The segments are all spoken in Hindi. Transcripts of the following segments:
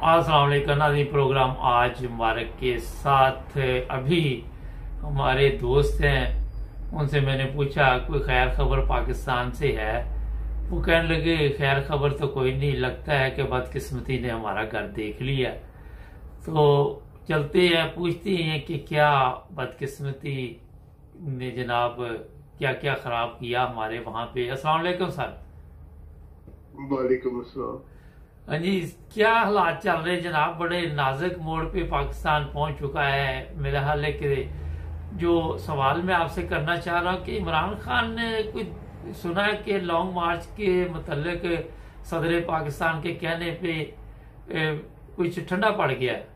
अस्सलाम वालेकुम नाज़रीन। प्रोग्राम आज मुबारक के साथ अभी हमारे दोस्त हैं, उनसे मैंने पूछा कोई खैर खबर पाकिस्तान से है। वो कहने लगे खैर खबर तो कोई नहीं, लगता है कि बदकिस्मती ने हमारा घर देख लिया। तो चलते हैं, पूछते हैं कि क्या बदकिस्मती ने जनाब क्या क्या खराब किया हमारे वहां पे। अस्सलाम वालेकुम सर। वालेकुम अस्सलाम। हाँ जी, क्या हालात चल रहे हैं जनाब? बड़े नाजुक मोड़ पे पाकिस्तान पहुंच चुका है। मेरा हाल है कि जो सवाल मैं आपसे करना चाह रहा हूँ कि इमरान खान ने कुछ सुना है कि लॉन्ग मार्च के मतलब सदर पाकिस्तान के कहने पे कुछ ठंडा पड़ गया है।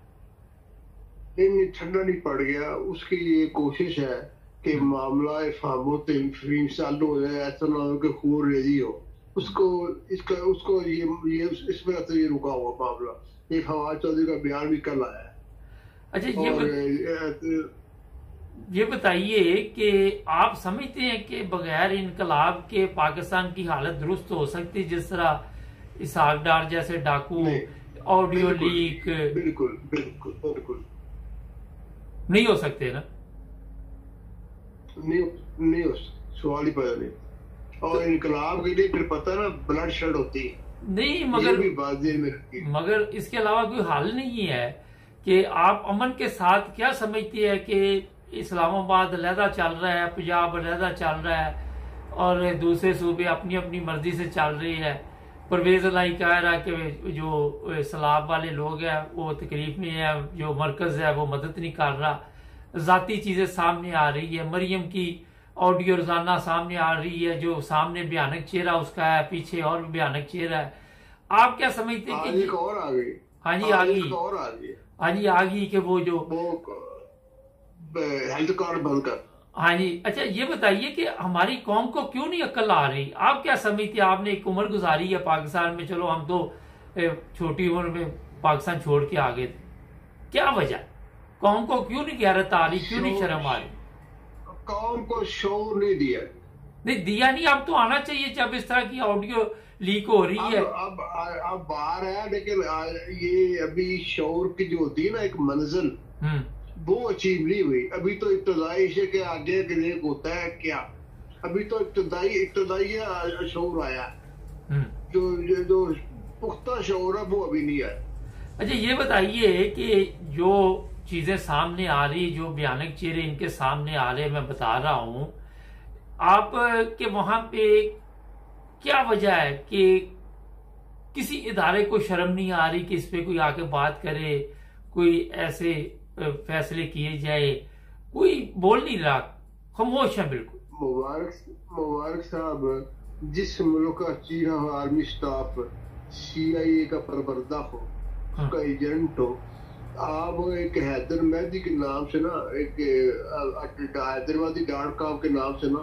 नहीं, ठंडा नहीं पड़ गया। उसकी ये कोशिश है कि मामला फामो चालू हो जाए, ऐसा ना हो कि खून रेजी हो। उसको ये इसमें तो ये रुका हुआ मामला। ये फवाद चौधरी का बयान भी कल आया है। अच्छा, ये बताइए कि आप समझते हैं कि बगैर इनकलाब के पाकिस्तान की हालत दुरुस्त हो सकती, जिस तरह इसहाक डार जैसे डाकू, ऑडियो लीक? बिल्कुल बिल्कुल बिल्कुल नहीं हो सकते ना? नहीं हो, सवाल ही पैदा नहीं। और इनकलाब के लिए फिर पता ना ब्लड शेड होती है। नहीं, मगर इसके अलावा कोई हल नहीं है कि आप अमन के साथ क्या समझती है कि इस्लामाबाद अलहदा चल रहा है, पंजाब अलहदा चल रहा है और दूसरे सूबे अपनी अपनी मर्जी से चल रही है। परवेज लाई कह रहा है कि जो सलाब वाले लोग हैं वो तकलीफ में है, जो मरकज है वो मदद नहीं कर रहा। जाती चीजें सामने आ रही है, मरियम की ऑडियो रोजाना सामने आ रही है, जो सामने भयानक चेहरा उसका है, पीछे और भी भयानक चेहरा है। आप क्या समझते हैं कि और आ गई? हाँ जी, आ गई। हाँ जी, आ गई कि वो जो हेल्थ कार्ड बंद कर। हाँ जी। अच्छा, ये बताइए कि हमारी कौम को क्यों नहीं अक्ल आ रही? आप क्या समझते हैं? आपने एक उम्र गुजारी है पाकिस्तान में, चलो हम तो छोटी उम्र में पाकिस्तान छोड़ के आ गए थे। क्या वजह? कौम को क्यों नहीं गैरत आ रही, क्यों नहीं शर्म आ रही? कौम को शोर नहीं दिया। नहीं दिया नहीं, अब तो आना चाहिए जब इस तरह की ऑडियो लीक हो रही है। अब बाहर है, लेकिन ये अभी शोर की जो होती है ना एक मंजिल, वो अचीव नहीं हुई। अभी तो इब्तदाई से के आगे गिरेक होता है क्या? अभी तो इब्तदाई शोर आया, जो पुख्ता शोर है वो अभी नहीं आया। अच्छा, ये बताइए कि जो चीजें सामने आ रही, जो भयानक चेहरे इनके सामने आ रहे, मैं बता रहा हूं आप के वहां पे क्या वजह है कि किसी इदारे को शर्म नहीं आ रही कि इस पे कोई आके बात करे, कोई ऐसे फैसले किए जाए? कोई बोल नहीं रहा, खामोश है बिल्कुल। मुबारक साहब, जिस मुल्क का chief of army staff CIA का परबर्दा हो, उसका एजेंट हो, आप एक हैदर मेहदी के नाम से ना, एक हैदराबादी .com के नाम से ना,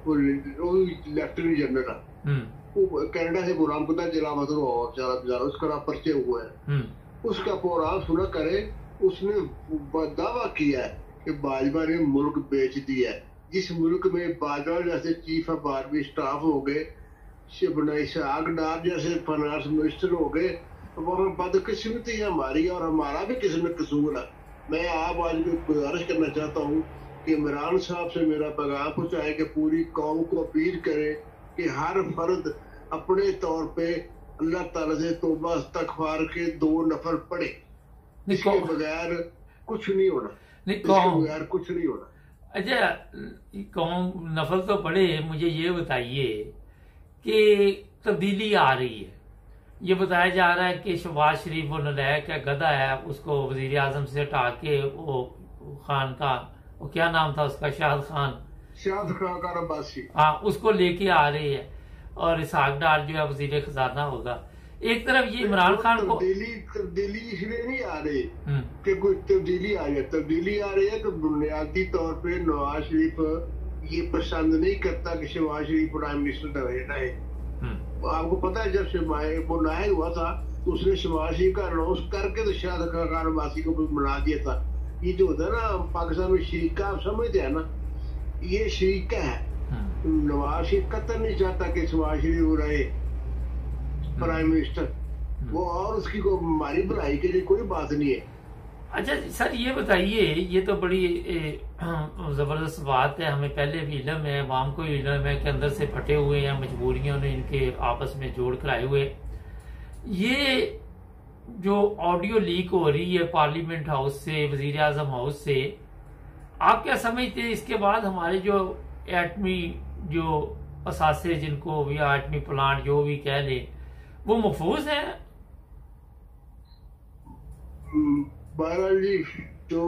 वो लेफ्टिनेंट जनरल है, वो कनाडा से गुलाम खुदा जिला मतलब उसका पर्चे हुए हैं। उसका प्रोग्राम सुना करे, उसने दावा किया है कि बाजवा ने मुल्क बेच दिया है। जिस मुल्क में बाजवा जैसे चीफ ऑफ आर्मी स्टाफ हो गए, इसहाक डार जैसे फाइनेंस मिनिस्टर हो गए, वहाँ बदकिस्मती है हमारी, और हमारा भी किस्मत कसूर है। मैं आप आज गुजारिश करना चाहता हूँ कि इमरान साहब से मेरा पैगाम पहुंचाए कि पूरी कौम को अपील करे कि हर फर्द अपने तौर पे अल्लाह ताला से तौबा इस्तगफार के 2 नफल पढ़े। इसके बगैर कुछ नहीं होना, बगैर कुछ नहीं होना। अच्छा, कौम नफल तो पढ़े। मुझे ये बताइए कि तब्दीली आ रही है, ये बताया जा रहा है कि शहबाज शरीफ वो नलायक है, गधा है, उसको वजीर आजम से हटा के वो खान का, वो क्या नाम था उसका, शाहिद खान अब्बासी, हाँ, उसको लेके आ रही है, और इसहाक डार जो है वजीर खजाना होगा। एक तरफ ये इमरान खान को तब्दीली इसलिए नहीं आ रही कि कोई तब्दीली आ रही है। तब्दीली आ रही है तो बुनियादी तौर पे नवाज शरीफ ये पसंद नहीं करता कि शहबाज शरीफ प्राइम मिनिस्टर रहे। आपको पता है जब वो नायक हुआ था तो उसने शहबाज शरीफ का अनाउंस करके तो शायद खान अब्बासी को बना दिया था। ये जो होता है ना पाकिस्तान में शरीका, आप समझते हैं ना, ये शरीका है। नवाज शरीफ कतई नहीं चाहता कि शहबाज शरीफ रहे प्राइम मिनिस्टर। वो और उसकी को हमारी भलाई के लिए कोई बात नहीं है। अच्छा सर ये बताइए, ये तो बड़ी जबरदस्त बात है, हमें पहले भी इल्म है, अवाम को इल्म है कि अंदर से फटे हुए हैं, मजबूरियों ने इनके आपस में जोड़ कर आए हुए। ये जो ऑडियो लीक हो रही है पार्लियामेंट हाउस से, वजीर आजम हाउस से, आप क्या समझते हैं इसके बाद हमारे जो एटमी जो असासे जिनको या एटमी प्लांट जो भी कह ले, वो महफूज है? बहरहाल जी जो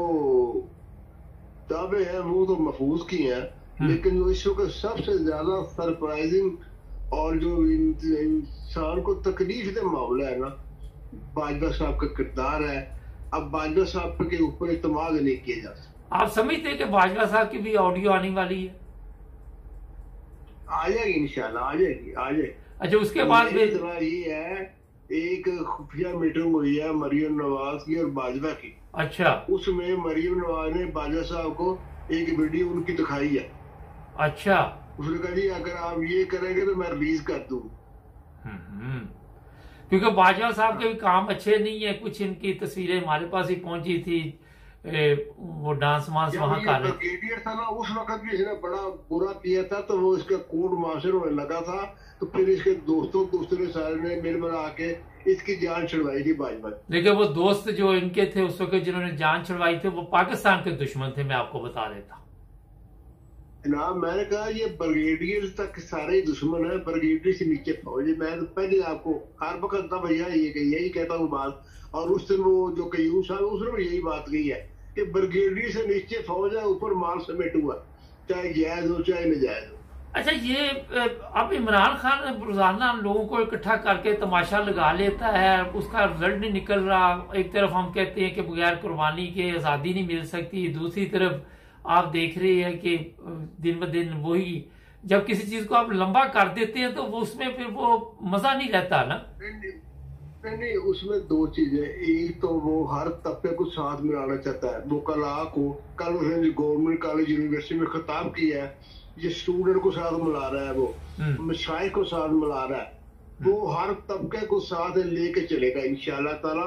दावे हैं वो तो महफूज की हैं, लेकिन जो इस वक्त सबसे ज्यादा सरप्राइजिंग और जो इंसान को तकलीफ दे मामला है ना, बाजवा साहब का किरदार है। अब बाजवा साहब के ऊपर इत्मीनान नहीं किया जा सकता। आप समझते हैं कि बाजवा साहब की भी ऑडियो आने वाली है? आ जाएगी इंशाल्लाह, आ जाएगी। अच्छा उसके बाद ये है, एक खुफिया मीटिंग हुई है मरियम नवाज की और बाजवा की। अच्छा। उसमें मरियम नवाज ने बाजवा साहब को एक वीडियो उनकी दिखाई है। अच्छा। उसने कहा जी अगर आप ये करेंगे तो मैं रिलीज कर दूं। क्योंकि बाजवा साहब के भी काम अच्छे नहीं है, कुछ इनकी तस्वीरें हमारे पास ही पहुंची थी, वो डांस वांस वहां कर रहे थे। था ना उस वक्त भी इसने बड़ा बुरा किया था, तो वो इसका कोर्ट मार्शल होने लगा था, तो फिर इसके दोस्तों सारे ने मिल मिला के इसकी जान छुड़वाई थी बाजवा। लेकिन वो दोस्त जो इनके थे उस वक्त जिन्होंने जान छुड़वाई थे वो पाकिस्तान के दुश्मन थे, मैं आपको बता देता। जनाब मैंने कहा ये ब्रिगेडियर तक सारे दुश्मन है, ब्रिगेडियर से नीचे फौज। मैं तो पहले आपको हर वक्त था भैया यही कहता हूँ बात, और उस दिन वो जो कयूम साहब उसने यही बात कही है कि ब्रिगेडियर से नीचे फौज है, ऊपर माल समेट हुआ, चाहे जायज हो चाहे नजायज हो। अच्छा ये अब इमरान खान रोजाना लोगों को इकट्ठा करके तमाशा लगा लेता है, उसका रिजल्ट नहीं निकल रहा। एक तरफ हम कहते हैं कि बगैर कुर्बानी के आजादी नहीं मिल सकती, दूसरी तरफ आप देख रहे हैं कि दिन ब दिन वही, जब किसी चीज को आप लंबा कर देते हैं तो वो उसमें फिर वो मजा नहीं रहता ना। नहीं उसमें दो चीजें, एक तो वो हर तबके को साथ मिलाना चाहता है। वो कल उसने गवर्नमेंट कॉलेज यूनिवर्सिटी में खिताब किया है, ये स्टूडेंट को साथ मिला रहा है, वो मशाइख को साथ मिला रहा है, वो हर तबके को साथ लेके चलेगा इंशाल्लाह ताला।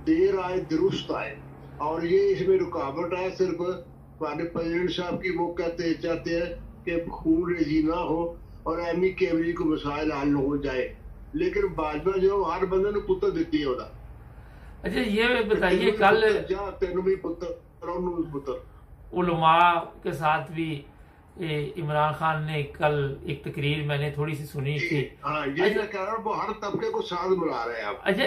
देर आए दुरुस्त आए, और ये इसमें रुकावट है सिर्फ हमारे प्रेसिडेंट साहब की। वो चाहते हैं कि खून रेजी ना हो और एमी केवली को मसाइल हल हो जाए, लेकिन बाजवा जो हर बंदे ने पुत्र देती है उदा। अच्छा ये बताइए, कल तेन भी पुत्र उलमा के साथ भी इमरान खान ने कल एक तकरीर मैंने थोड़ी सी सुनी थी। वो हर तबके को साथ मिला रहे हैं। अच्छा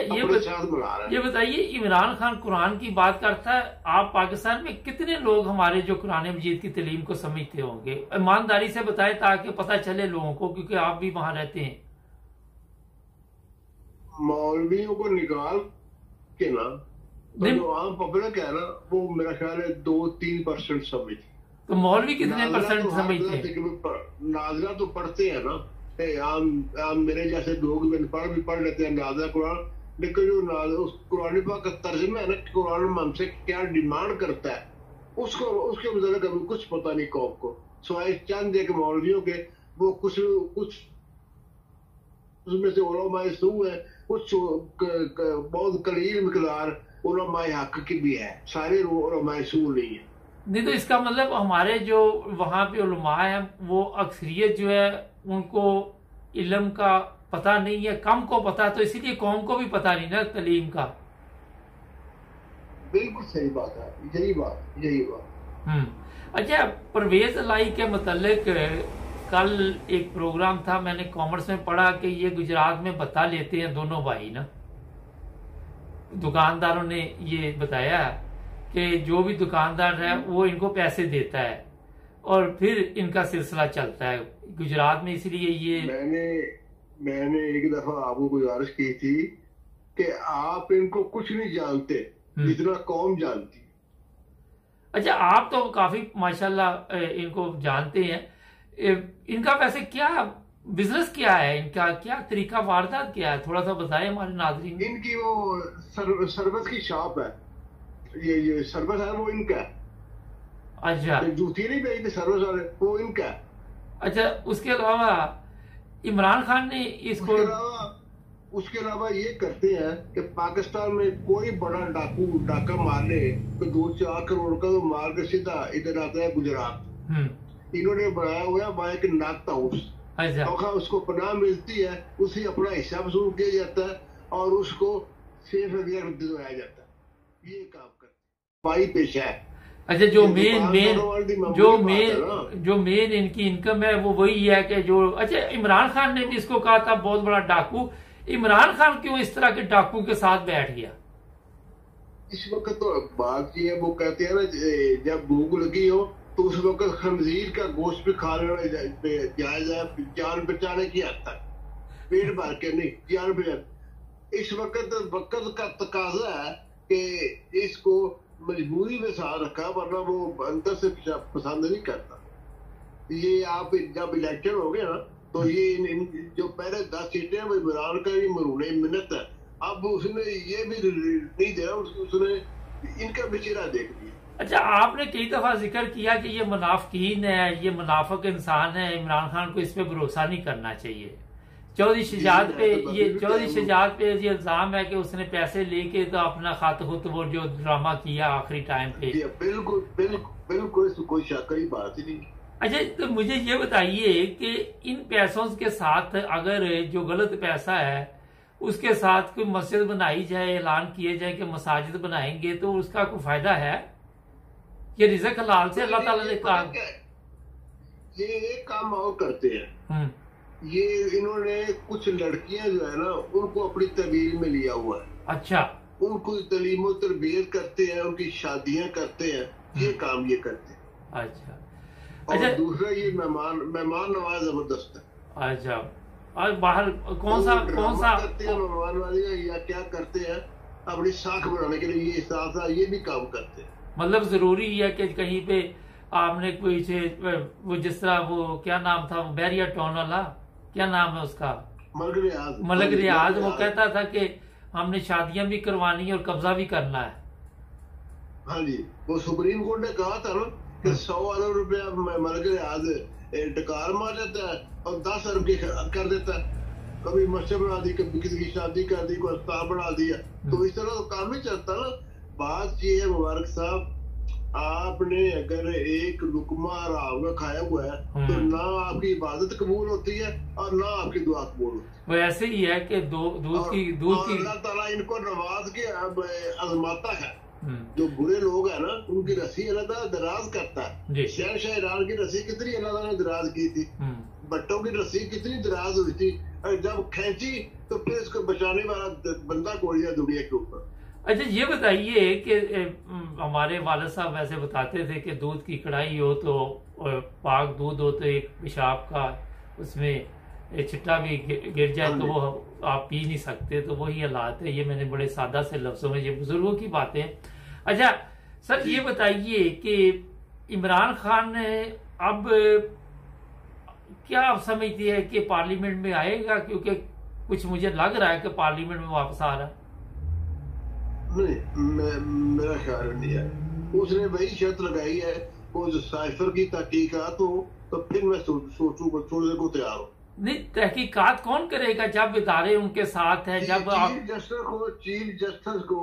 ये बताइए, इमरान खान कुरान की बात करता है, आप पाकिस्तान में कितने लोग हमारे जो कुरान मजीद की तालीम को समझते होंगे? ईमानदारी से बताएं ताकि पता चले लोगों को, क्योंकि आप भी वहां रहते हैं। मौलवियों को निकाल के ना जो आम पब्लिक है ना, वो मेरा ख्याल है 2-3% समझ। तो मौलवी कितने परसेंट समझते हैं? नाजरा तो पढ़ते हैं ना, आम मेरे जैसे लोग पढ़ लेते हैं नाजरा कुरान, लेकिन जो उस कुरान पाक का तर्जुमा है ना, कुरान हमसे क्या डिमांड करता है उसके मुताबिक अभी कुछ पता नहीं कौम को, सिवाय चंद एक मौलवियों के। वो कुछ उसमें से उलमाए सू है, कुछ बहुत कलील मिकदार उलमाए हक की भी है, सारे उलमाए सू नहीं है। नहीं तो इसका मतलब हमारे जो वहां पे उलमा है वो अक्सरियत जो है उनको इल्म का पता नहीं है, कम को पता, तो इसीलिए कौम को भी पता नहीं ना तालीम का। बिल्कुल सही बात है, यही बात। अच्छा परवेज इलाही के मतलब कल एक प्रोग्राम था, मैंने कॉमर्स में पढ़ा कि ये गुजरात में बता लेते हैं दोनों भाई ना, दुकानदारों ने ये बताया कि जो भी दुकानदार है वो इनको पैसे देता है और फिर इनका सिलसिला चलता है गुजरात में। इसलिए ये मैंने एक दफा आपको गुजारिश की थी कि आप इनको कुछ नहीं जानते जितना कौम जानती। अच्छा आप तो काफी माशाल्लाह इनको जानते हैं, इनका वैसे क्या बिजनेस क्या है, इनका क्या तरीका वारदात क्या है, थोड़ा सा बताएं हमारे नाज़रीन। इनकी वो सरबत की शॉप है, ये सरबत है वो इनका है। अच्छा जूती नहीं बेचते सरबत वाले, वो इनका है। अच्छा उसके अलावा इमरान खान ने इसको उसके अलावा ये करते हैं कि पाकिस्तान में कोई बड़ा डाका मार ले तो 2-4 करोड़ का तो मार के सीधा इधर आता है गुजरात। इन्होंने बनाया हुआ है वहां एक नाथ हाउस, तो उसको पनाह मिलती है, उसे अपना हिस्सा वसूल किया जाता है और उसको सेफ वगैरह दिलवाया जाता है। ये काम करते भाई पेशा है। अच्छा, जो मेन इनकी इनकम है वो वही है कि जो, अच्छा इमरान खान ने भी इसको कहा था बहुत बड़ा डाकू, इमरान खान क्यों इस तरह के डाकू के साथ बैठ गया? इस वक्त तो बात ये है, वो कहते हैं ना जब भूख लगी हो तो उस वक्त खंजीर का गोश्त भी खा लेना जायज है, जान बचाने की हद तक, पेट भर के नहीं, जान बचा। इस वक्त का तकाजा है कि इसको मजबूरी में साथ रखा, वरना वो अंदर से पसंद नहीं करता। ये आप जब इलेक्शन हो गया ना तो ये जो पहले 10 सीटें वो इमरान का ही मरूने मिन्नत है, अब उसने ये भी नहीं दिया, उसने इनका भी चेहरा देख लिया। अच्छा, आपने कई दफा जिक्र किया कि ये मुनाफिकीन है, ये मुनाफिक इंसान है, इमरान खान को इस पे भरोसा नहीं करना चाहिए। चौधरी शहजाद पे ये इल्जाम है कि उसने पैसे लेके तो अपना खात खुद वो जो ड्रामा किया आखिरी टाइम पे। बिल्कुल कोई शक की बात ही नहीं। अच्छा, तो मुझे ये बताइए कि इन पैसों के साथ अगर जो गलत पैसा है उसके साथ कोई मस्जिद बनाई जाए, ऐलान किए जाए कि मसाजिद बनाएंगे, तो उसका कोई फायदा है? ये रिज़्क हलाल से अल्लाह ताला ने कहा। ये एक काम और करते हैं, ये इन्होंने कुछ लड़कियां जो है ना उनको अपनी तबीर में लिया हुआ है। अच्छा, उनको तलीम तरबियत करते हैं, उनकी शादियां करते हैं, ये काम ये करते हैं। अच्छा, और दूसरा ये मेहमान नवाज जबरदस्त है। अच्छा, और बाहर कौन सा करते हैं मेहमान वाले, या क्या करते हैं अपनी साख बनाने के लिए, ये साथ ये भी काम करते हैं। मतलब जरूरी है कि कहीं पे आपने कोई से वो जिस तरह वो क्या नाम था बैरिया टाउन वाला, क्या नाम है उसका, मलक रियाज, वो कहता था कि हमने शादियां भी करवानी है और कब्जा भी करना है। हाँ जी, वो सुप्रीम कोर्ट ने कहा था ना कि 100 अरब रुपया मलक रियाज टकार मार देता है और 10 अरब की कर देता है। कभी मस्जिद बना दी, कभी किसी की शादी कर दी, कोई अस्पताल बना दिया, तो इस तरह तो काम ही चलता ना। बात ये है मुबारक साहब, आपने अगर एक लुकमा आराम का खाया हुआ है तो ना आपकी इबादत कबूल होती है और ना आपकी दुआ कबूल होती है। वो ऐसे ही है कि दूध की अल्लाह ताला इनको नवाज के आजमाता है। जो बुरे लोग है ना उनकी रस्सी अल्लाह ताला दराज करता है। शहनशाह ईरान की रस्सी कितनी अल्लाह ताला ने दराज की थी, भट्टों की रस्सी कितनी दराज हुई थी, जब खींची तो फिर इसको बचाने वाला बंदा कोई है दुनिया के ऊपर। अच्छा, ये बताइए कि हमारे वालिद साहब वैसे बताते थे कि दूध की कढ़ाई हो तो पाक दूध हो तो एक पेशाब का उसमें छिट्टा भी गिर जाए तो वो आप पी नहीं सकते, तो वही हालात है। ये मैंने बड़े सादा से लफ्जों में, ये बुजुर्गों की बातें। अच्छा सर, ये बताइए कि इमरान खान ने अब क्या आप समझती है कि पार्लियामेंट में आएगा? क्योंकि कुछ मुझे लग रहा है कि पार्लियामेंट में वापस आ रहा है। नहीं, मेरा ख्याल नहीं है। उसने वही शर्त लगाई है वो जो साइफर की तहकीकात हो तो फिर मैं सोचूंगा, छोड़ने को तैयार हूँ। नहीं, तहकीकात कौन करेगा जब इदारे उनके साथ है? जब चीफ जस्टिस को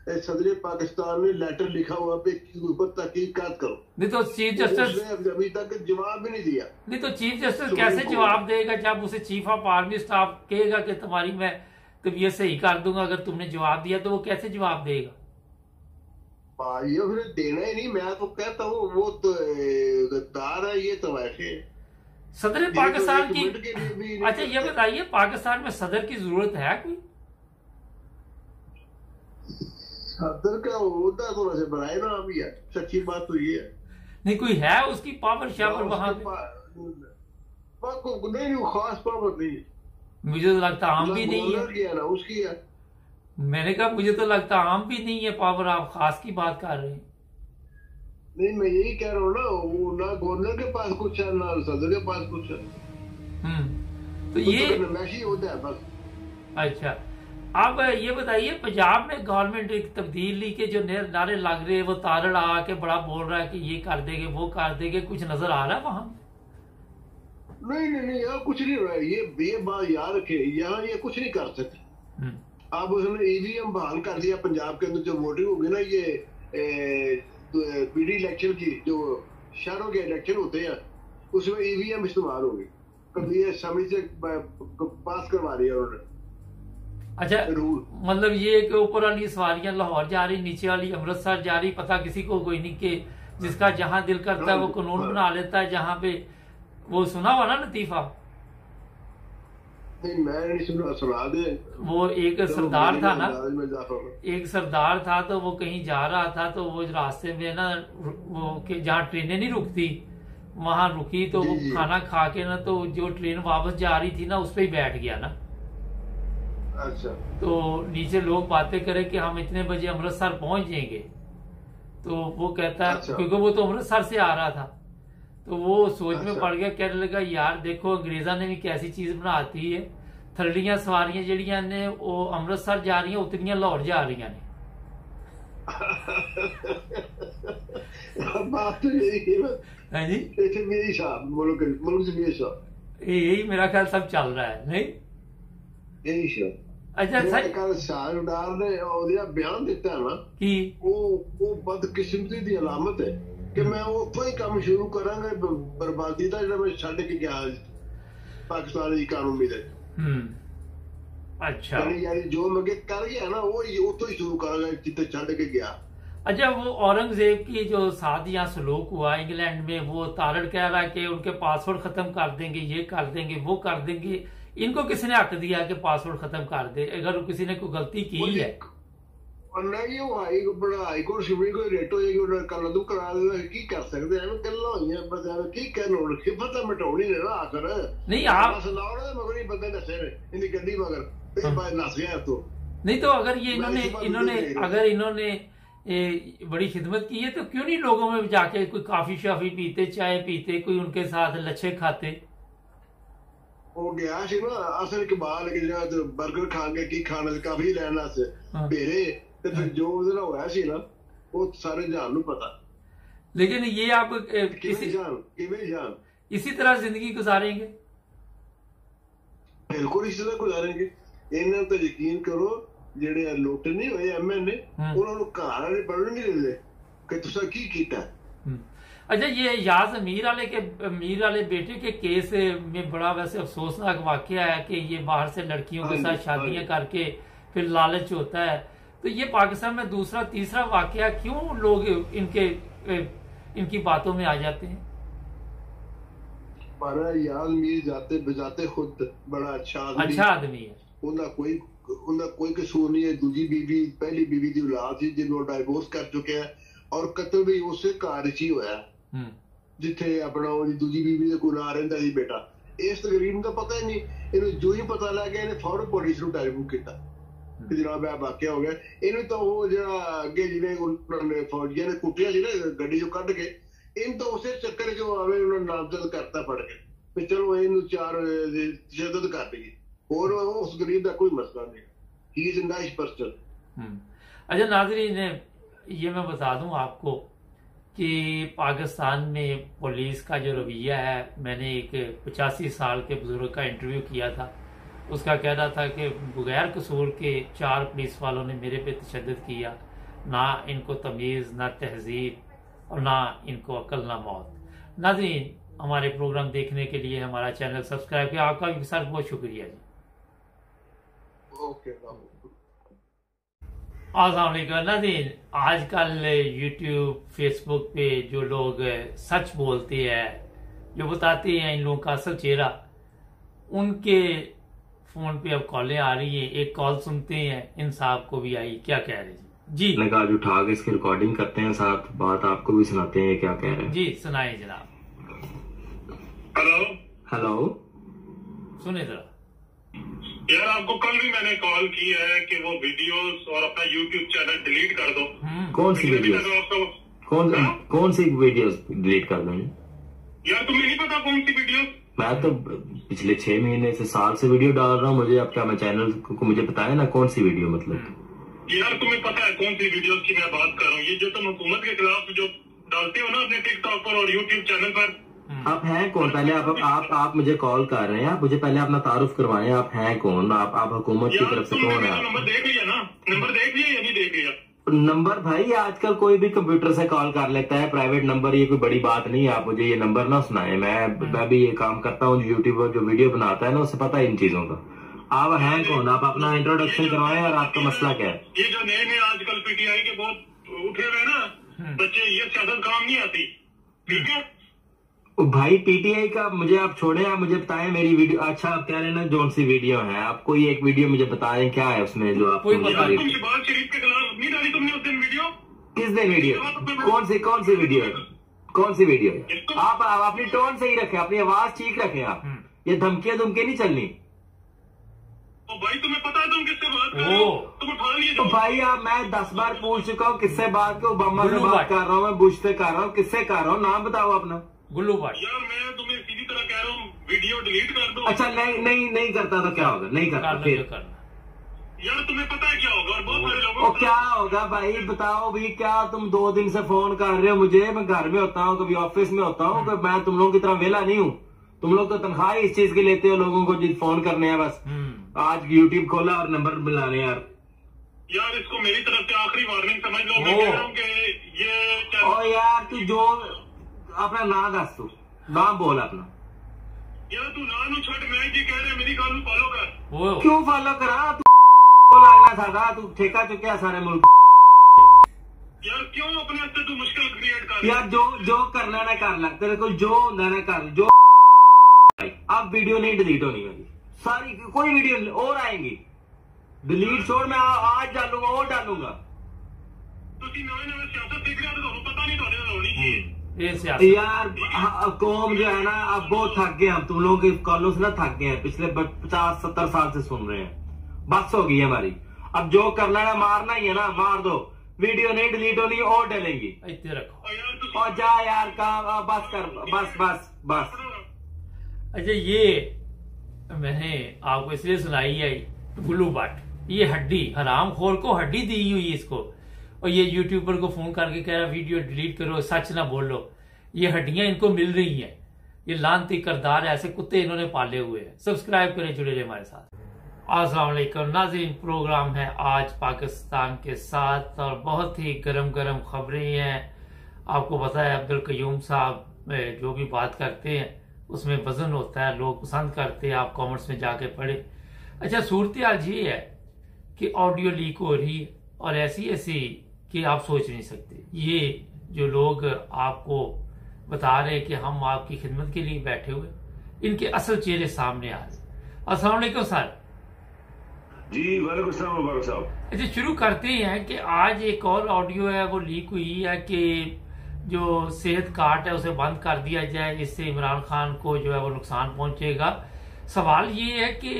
सदर पाकिस्तान ने लेटर लिखा हुआ पे ऊपर तहकीकात करो। नहीं तो चीफ जस्टिस अभी तक जवाब भी नहीं दिया। नहीं तो चीफ जस्टिस कैसे जवाब देगा जब उसे चीफ ऑफ आर्मी स्टाफ कहेगा कि तुम्हारी मैं तबीयत सही कर दूंगा, अगर तुमने जवाब दिया तो वो कैसे जवाब देगा? ये फिर देना ही नहीं, मैं तो कहता हूँ वो तो गद्दार है, ये तो वैसे सदर पाकिस्तान की। अच्छा ये बताइए, पाकिस्तान में सदर की जरूरत है कोई? सदर का होता तो वैसे बनाए ना अभी है, सच्ची बात तो ये है। नहीं कोई है उसकी पावर शावर वहां पे? नहीं, खास पावर नहीं है। मुझे तो लगता आम भी नहीं है ना उसकी है। मैंने कहा मुझे तो लगता आम भी नहीं है पावर, आप खास की बात कर रहे हैं। नहीं, मैं यही कह रहा हूँ ना, वो ना गवर्नर के पास कुछ है ना सदर के पास कुछ है। तो ये मैशी होता है बस। अच्छा, अब ये बताइए, पंजाब में गवर्नमेंट एक तब्दीली के जो नारे लग रहे हैं, वो तारड़ आके बड़ा बोल रहा है कि ये कर देंगे वो कर देंगे, कुछ नजर आ रहा है वहां? नहीं, यहाँ कुछ नहीं हो रहा है। ये बात याद रखे, यहाँ ये कुछ नहीं कर सकते। अब उसने ईवीएम बहाल कर दिया पंजाब के अंदर, जो वोटिंग होगी ना ये पीडी इलेक्शन की, जो शहरों के इलेक्शन होते हैं उसमें ईवीएम इस्तेमाल होगी। कभी ये समय से पास करवा दिया उन्होंने। अच्छा, मतलब ये कि ऊपर वाली सवारियां लाहौर जा रही, नीचे वाली अमृतसर जा रही, पता किसी को कोई नहीं कि जिसका जहां दिल करता है वो कानून बना लेता है जहां पे। वो सुना हुआ ना लतीफा? नहीं, मैं नहीं सुना दे। वो एक सरदार था ना, एक सरदार था, तो वो कहीं जा रहा था, तो वो रास्ते में ना वो कि जहाँ ट्रेनें नहीं रुकती वहां रुकी, तो वो खाना खा के ना, तो जो ट्रेन वापस जा रही थी ना उस पर ही बैठ गया ना। अच्छा। तो नीचे लोग बातें करे कि हम इतने बजे अमृतसर पहुंच जाएंगे, तो वो कहता है अच्छा। क्योंकि वो तो अमृतसर से आ रहा था, तो वो सोच में अच्छा। पड़ गया, कहने लगा यार देखो अंग्रेजा ने भी कैसी चीज बनाती है, थर्लियां सवारियां जड़ियां ने वो अमृतसर जा रही हैं, उतनियां लाहौर जा रही ने। बात तो यही है जी, यही मेरा ख्याल सब चल रहा है नहीं। यही अच्छा सर, शाहरुडार ने बयान दिता है ना कि वो बदकिस्मती की अलामत है कि मैं उतो ही काम शुरू करांगा बर्बादी का, जो मैं छड़ के गया पाकिस्तान की कानूनी दे। अच्छा, यानी जो मैं कर गया ना वो उतो ही शुरू करांगा जिते छड़ के गया। अच्छा, वो औरंगजेब की जो साथ यहाँ सलूक हुआ इंग्लैंड में, वो तारड़ कह रहा है कि उनके पासवर्ड खत्म कर देंगे, ये कर देंगे, वो कर देंगे। इनको किसने हक दिया कि पासवर्ड खत्म कर दे? अगर किसी ने कोई गलती की है नहीं, वो हाईकोर्ट सुप्रीम कोर्ट रेट होएगी, कल तू करा देगा, की कर सकते हैं गल्लां होईयां, बस की कहना खिफत मिटाउनी ने ना आखिर नहीं। आप सुनाओ मगर ये बंदे नशे ने इनकी गड्डी मगर नस गया तो नहीं। तो अगर ये इन्होंने बड़ी खिदमत की है तो क्यों नहीं लोगों में जाके कोई काफी शाफी पीते, चाय पीते, कोई उनके साथ लच्छे खाते? वो गया सी ना असल इकबाल के बर्गर खांगे की खाने काफी लेना से बेरे, तो फिर जो उधर होया सी ना वो सारे जान नू पता। लेकिन ये आप इसी तरह जिंदगी गुजारेंगे? बिल्कुल इसी तरह गुजारेंगे। इन्हें तो यकीन करो जेडे लोटे नहीं हुए एमएनए उन्होंने घर ने पढ़ने नहीं देते कि तुसा की कीता। अच्छा, ये याज मीर वाले बेटे के केस में बड़ा वैसे अफसोसनाक वाकया है कि ये बाहर से लड़कियों के साथ शादियां करके फिर लालच होता है। तो ये पाकिस्तान में दूसरा तीसरा वाकया, क्यों लोग इनकी बातों में आ जाते हैं? हमारा याज मीर जाते बजाते खुद बड़ा अच्छा आदमी है, उनका कोई कसूर नहीं है। दूजी बीवी पहली बीवी की औलाद थी जिन्होंने डाइवोर्स कर चुके हैं और कत्ल भी उसे घर ही होया जिथे अपना दूजी बीवी कोल आ रहा सी बेटा। इस गरीब का पता ही नहीं, इन्हें जो ही पता लग गया इन्हें फौरन पुलिस को टेलीफोन किया कि जनाब यह वाकया हो गया। इन्हें तो वो जो अगे जिन्हें उन्होंने फौजिया ने कुटिया सी ना गड्डी चो कढ़ के, इन तो उस चक्कर जो आवे उन्होंने नामजद करता पड़ के चलो इन चार तशद्दुद कर दी और उस गरीब का कोई मसला नहीं। He is a nice person. अच्छा नाज़रीन, ये मैं बता दूं आपको कि पाकिस्तान में पुलिस का जो रवैया है, मैंने एक 85 साल के बुजुर्ग का इंटरव्यू किया था, उसका कहना था कि बगैर कसूर के 4 पुलिस वालों ने मेरे पे तशद्दुद किया, ना इनको तमीज़, ना तहजीब और ना इनको अक्ल, ना मौत। नाज़रीन, हमारे प्रोग्राम देखने के लिए हमारा चैनल सब्सक्राइब किया, आपका भी सर बहुत शुक्रिया जी। अस्सलामुअलैकुम नाज़रीन, आजकल यूट्यूब फेसबुक पे जो लोग सच बोलते हैं, जो बताते हैं इन लोगों का असल चेहरा, उनके फोन पे अब कॉलें आ रही हैं। एक कॉल सुनते हैं, इन साहब को भी आई, क्या कह रहे जी? आज उठा के इसकी रिकॉर्डिंग करते हैं, साथ बात आपको भी सुनाते हैं क्या कह रहे हैं। जी सुनाए जनाब। हेलो, सुने जरा। यार आपको कल भी मैंने कॉल की है कि वो वीडियोस और अपना यूट्यूब चैनल डिलीट कर दो। कौन सी वीडियोस? कौन सी वीडियोस डिलीट कर दूं? यार तुम्हें नहीं पता कौन सी वीडियोस? मैं तो पिछले 6 महीने से साल से वीडियो डाल रहा हूँ, मुझे अब क्या मैं चैनल को मुझे बताया ना कौन सी वीडियो मतलब। यार तुम्हें पता है कौन सी वीडियोस की मैं बात कर रहा हूँ? ये जो तुम हुकूमत के खिलाफ जो डालते हो ना अपने टिकटॉक पर और यूट्यूब चैनल पर, आप हैं कौन? पहले आप मुझे कॉल कर रहे हैं, आप मुझे पहले अपना तारुफ करवाएं, आप हैं कौन? आप हुकूमत की तरफ से कौन है? नंबर देख लिया ना? नंबर देख लिया या नहीं देख लिया? नंबर भाई आजकल कोई भी कंप्यूटर से कॉल कर लेता है, प्राइवेट नंबर, ये कोई बड़ी बात नहीं है। आप मुझे ये नंबर ना सुनाए, मैं भी ये काम करता हूँ, यूट्यूब जो वीडियो बनाता है ना उसे पता है इन चीजों का। आप हैं कौन? आप अपना इंट्रोडक्शन करवाएं और आपका मसला क्या है? ये जो नए आजकल पीटीआई के बहुत उठे हुए ना बच्चे, ये सियासत काम नहीं आती, ठीक है भाई? पीटीआई का मुझे आप छोड़े, आप मुझे बताएं मेरी वीडियो। अच्छा आप कह रहे हैं ना जोन सी वीडियो है, आप कोई एक वीडियो मुझे बताएं क्या है उसमें जो आप शहबाज शरीफ के खिलाफ नहीं डाली तुमने उस दिन वीडियो? किस दिन वीडियो? कौन सी वीडियो है? कौन सी वीडियो है? आप अपनी टोन सही रखें, अपनी आवाज ठीक रखें। आप ये धमकियां नहीं चलनी। तो भाई तुम्हें पता है तुम किससे बात कर रहे हो? तुम उठा लिए। तो भाई आप मैं 10 बार पूछ चुका हूँ किससे बात, ओबामा से बात कर रहा हूँ, मैं बुश से कर रहा हूँ, किससे कर रहा हूँ? नाम बताओ अपना। गुल्लू भाई यार मैं तुम्हें सीधी तरह कह रहा हूँ वीडियो डिलीट कर दो। अच्छा नहीं करता तो क्या होगा? नहीं करता फिर यार तुम्हें पता है क्या होगा? और बहुत सारे लोगों को क्या होगा भाई बताओ भी। क्या तुम 2 दिन से फोन कर रहे हो मुझे? मैं घर में होता हूँ, कभी ऑफिस में होता हूँ, मैं तुम लोगों की तरह वेला नहीं हूँ। तुम लोग तो तनख्वाह इस चीज की लेते हो लोगों को जिस फोन करने हैं बस। आज यूट्यूब खोला और नंबर मिलाने। यार इसको मेरी तरफ से आखिरी वार्निंग समझ लो। मैं कह रहा हूँ कि ये ओ यार तू जो अपना नाम दस, तू नाम बोल अपना। यार तू नाम छट, मैं ये कह रहा मेरी गल फॉलो कर। क्यों फॉलो करा? तू लगना सादा, तू ठेका चुके सारे मुल्क। यार क्यों अपने हस्ते तू मुश्किल क्रिएट कर? यार जो करना ना कर ला, तेरे को जो होना ना कर। जो अब वीडियो नहीं डिलीट होनी मेरी सारी, कोई वीडियो और आएंगी डिलीट छोड़। मैं आज डालूंगा और डालूंगा। यार कौम जो है ना अब बहुत थक गए हम, तुम लोगों की कॉलों से ना थक गए हैं। पिछले 50-70 साल से सुन रहे हैं, बस हो गई है हमारी। अब जो करना है मारना ही है ना, मार दो। वीडियो नहीं डिलीट होनी और डलेंगी। रखो और जा यार काम बस कर, बस। अच्छा ये मैंने आपको इसलिए सुनाई है गुल्लू भट्ट, ये हड्डी हराम खोर को हड्डी दी हुई इसको, और ये यूट्यूबर को फोन करके कह रहा वीडियो डिलीट करो, सच ना बोलो। ये हड्डियां इनको मिल रही हैं। ये लानती करदार ऐसे कुत्ते इन्होंने पाले हुए हैं। सब्सक्राइब करें, जुड़े रहे हमारे साथ। अस्सलाम वालेकुम नाज़रीन, प्रोग्राम है आज पाकिस्तान के साथ और बहुत ही गरम खबरें हैं। आपको पता है अब्दुल कयूम साहब जो भी बात करते हैं उसमें वजन होता है, लोग पसंद करते हैं। आप कमेंट्स में जाके पढ़े। अच्छा सूरत हाल ये है कि ऑडियो लीक हो रही है और ऐसी कि आप सोच नहीं सकते। ये जो लोग आपको बता रहे हैं कि हम आपकी खिदमत के लिए बैठे हुए, इनके असल चेहरे सामने आ रहे। अस्सलाम वालेकुम सर। जी वालेकुम सलाम मुबारक साहब। अच्छा शुरू करते हैं कि आज एक और ऑडियो है वो लीक हुई है कि जो सेहत कार्ड है उसे बंद कर दिया जाए, इससे इमरान खान को जो है वो नुकसान पहुंचेगा। सवाल ये है कि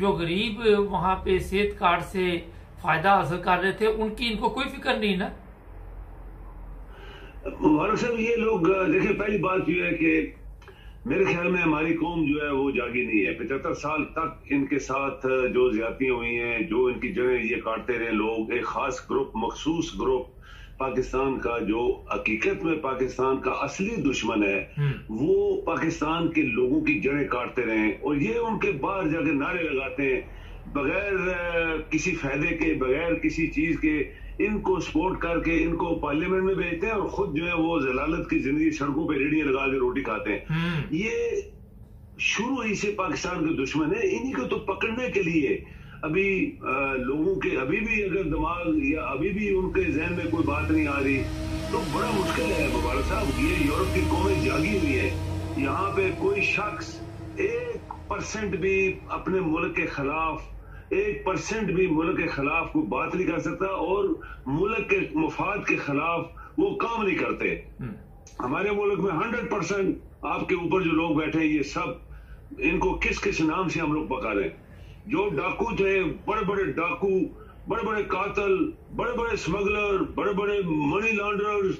जो गरीब वहां पे सेहत कार्ड से फायदा हासिल कर रहे थे उनकी इनको कोई फिक्र नहीं ना? मुबारक साहब ये लोग देखिए, पहली बात यह है कि मेरे ख्याल में हमारी कौम जो है वो जागी नहीं है। 75 साल तक इनके साथ जो ज्यादतियां हुई हैं, जो इनकी जगह ये काटते रहे लोग, एक खास ग्रुप, मखसूस ग्रुप पाकिस्तान का जो हकीकत में पाकिस्तान का असली दुश्मन है, वो पाकिस्तान के लोगों की जड़ें काटते रहे। और ये उनके बाहर जाके नारे लगाते हैं बगैर किसी फायदे के, बगैर किसी चीज के, इनको सपोर्ट करके इनको पार्लियामेंट में भेजते हैं और खुद जो है वो जलालत की जिंदगी सड़कों पे रेडियां लगा के रोटी खाते हैं। ये शुरू ही से पाकिस्तान के दुश्मन है। इन्हीं को तो पकड़ने के लिए अभी लोगों के अभी भी अगर दिमाग या अभी भी उनके जहन में कोई बात नहीं आ रही तो बड़ा मुश्किल है मुबारक साहब। ये यूरोप की कौमें जागी हुई है। यहाँ पे कोई शख्स 1% भी अपने मुल्क के खिलाफ, 1% भी मुल्क के खिलाफ कोई बात नहीं कर सकता और मुल्क के मफाद के खिलाफ वो काम नहीं करते। हमारे मुल्क में 100% आपके ऊपर जो लोग बैठे हैं ये सब, इनको किस किस नाम से हम लोग पकारें। जो डाकू थे, बड़े बड़े डाकू, बड़े बड़े कातल, बड़े बड़े स्मगलर, बड़े बड़े मनी लॉन्ड्रर्स,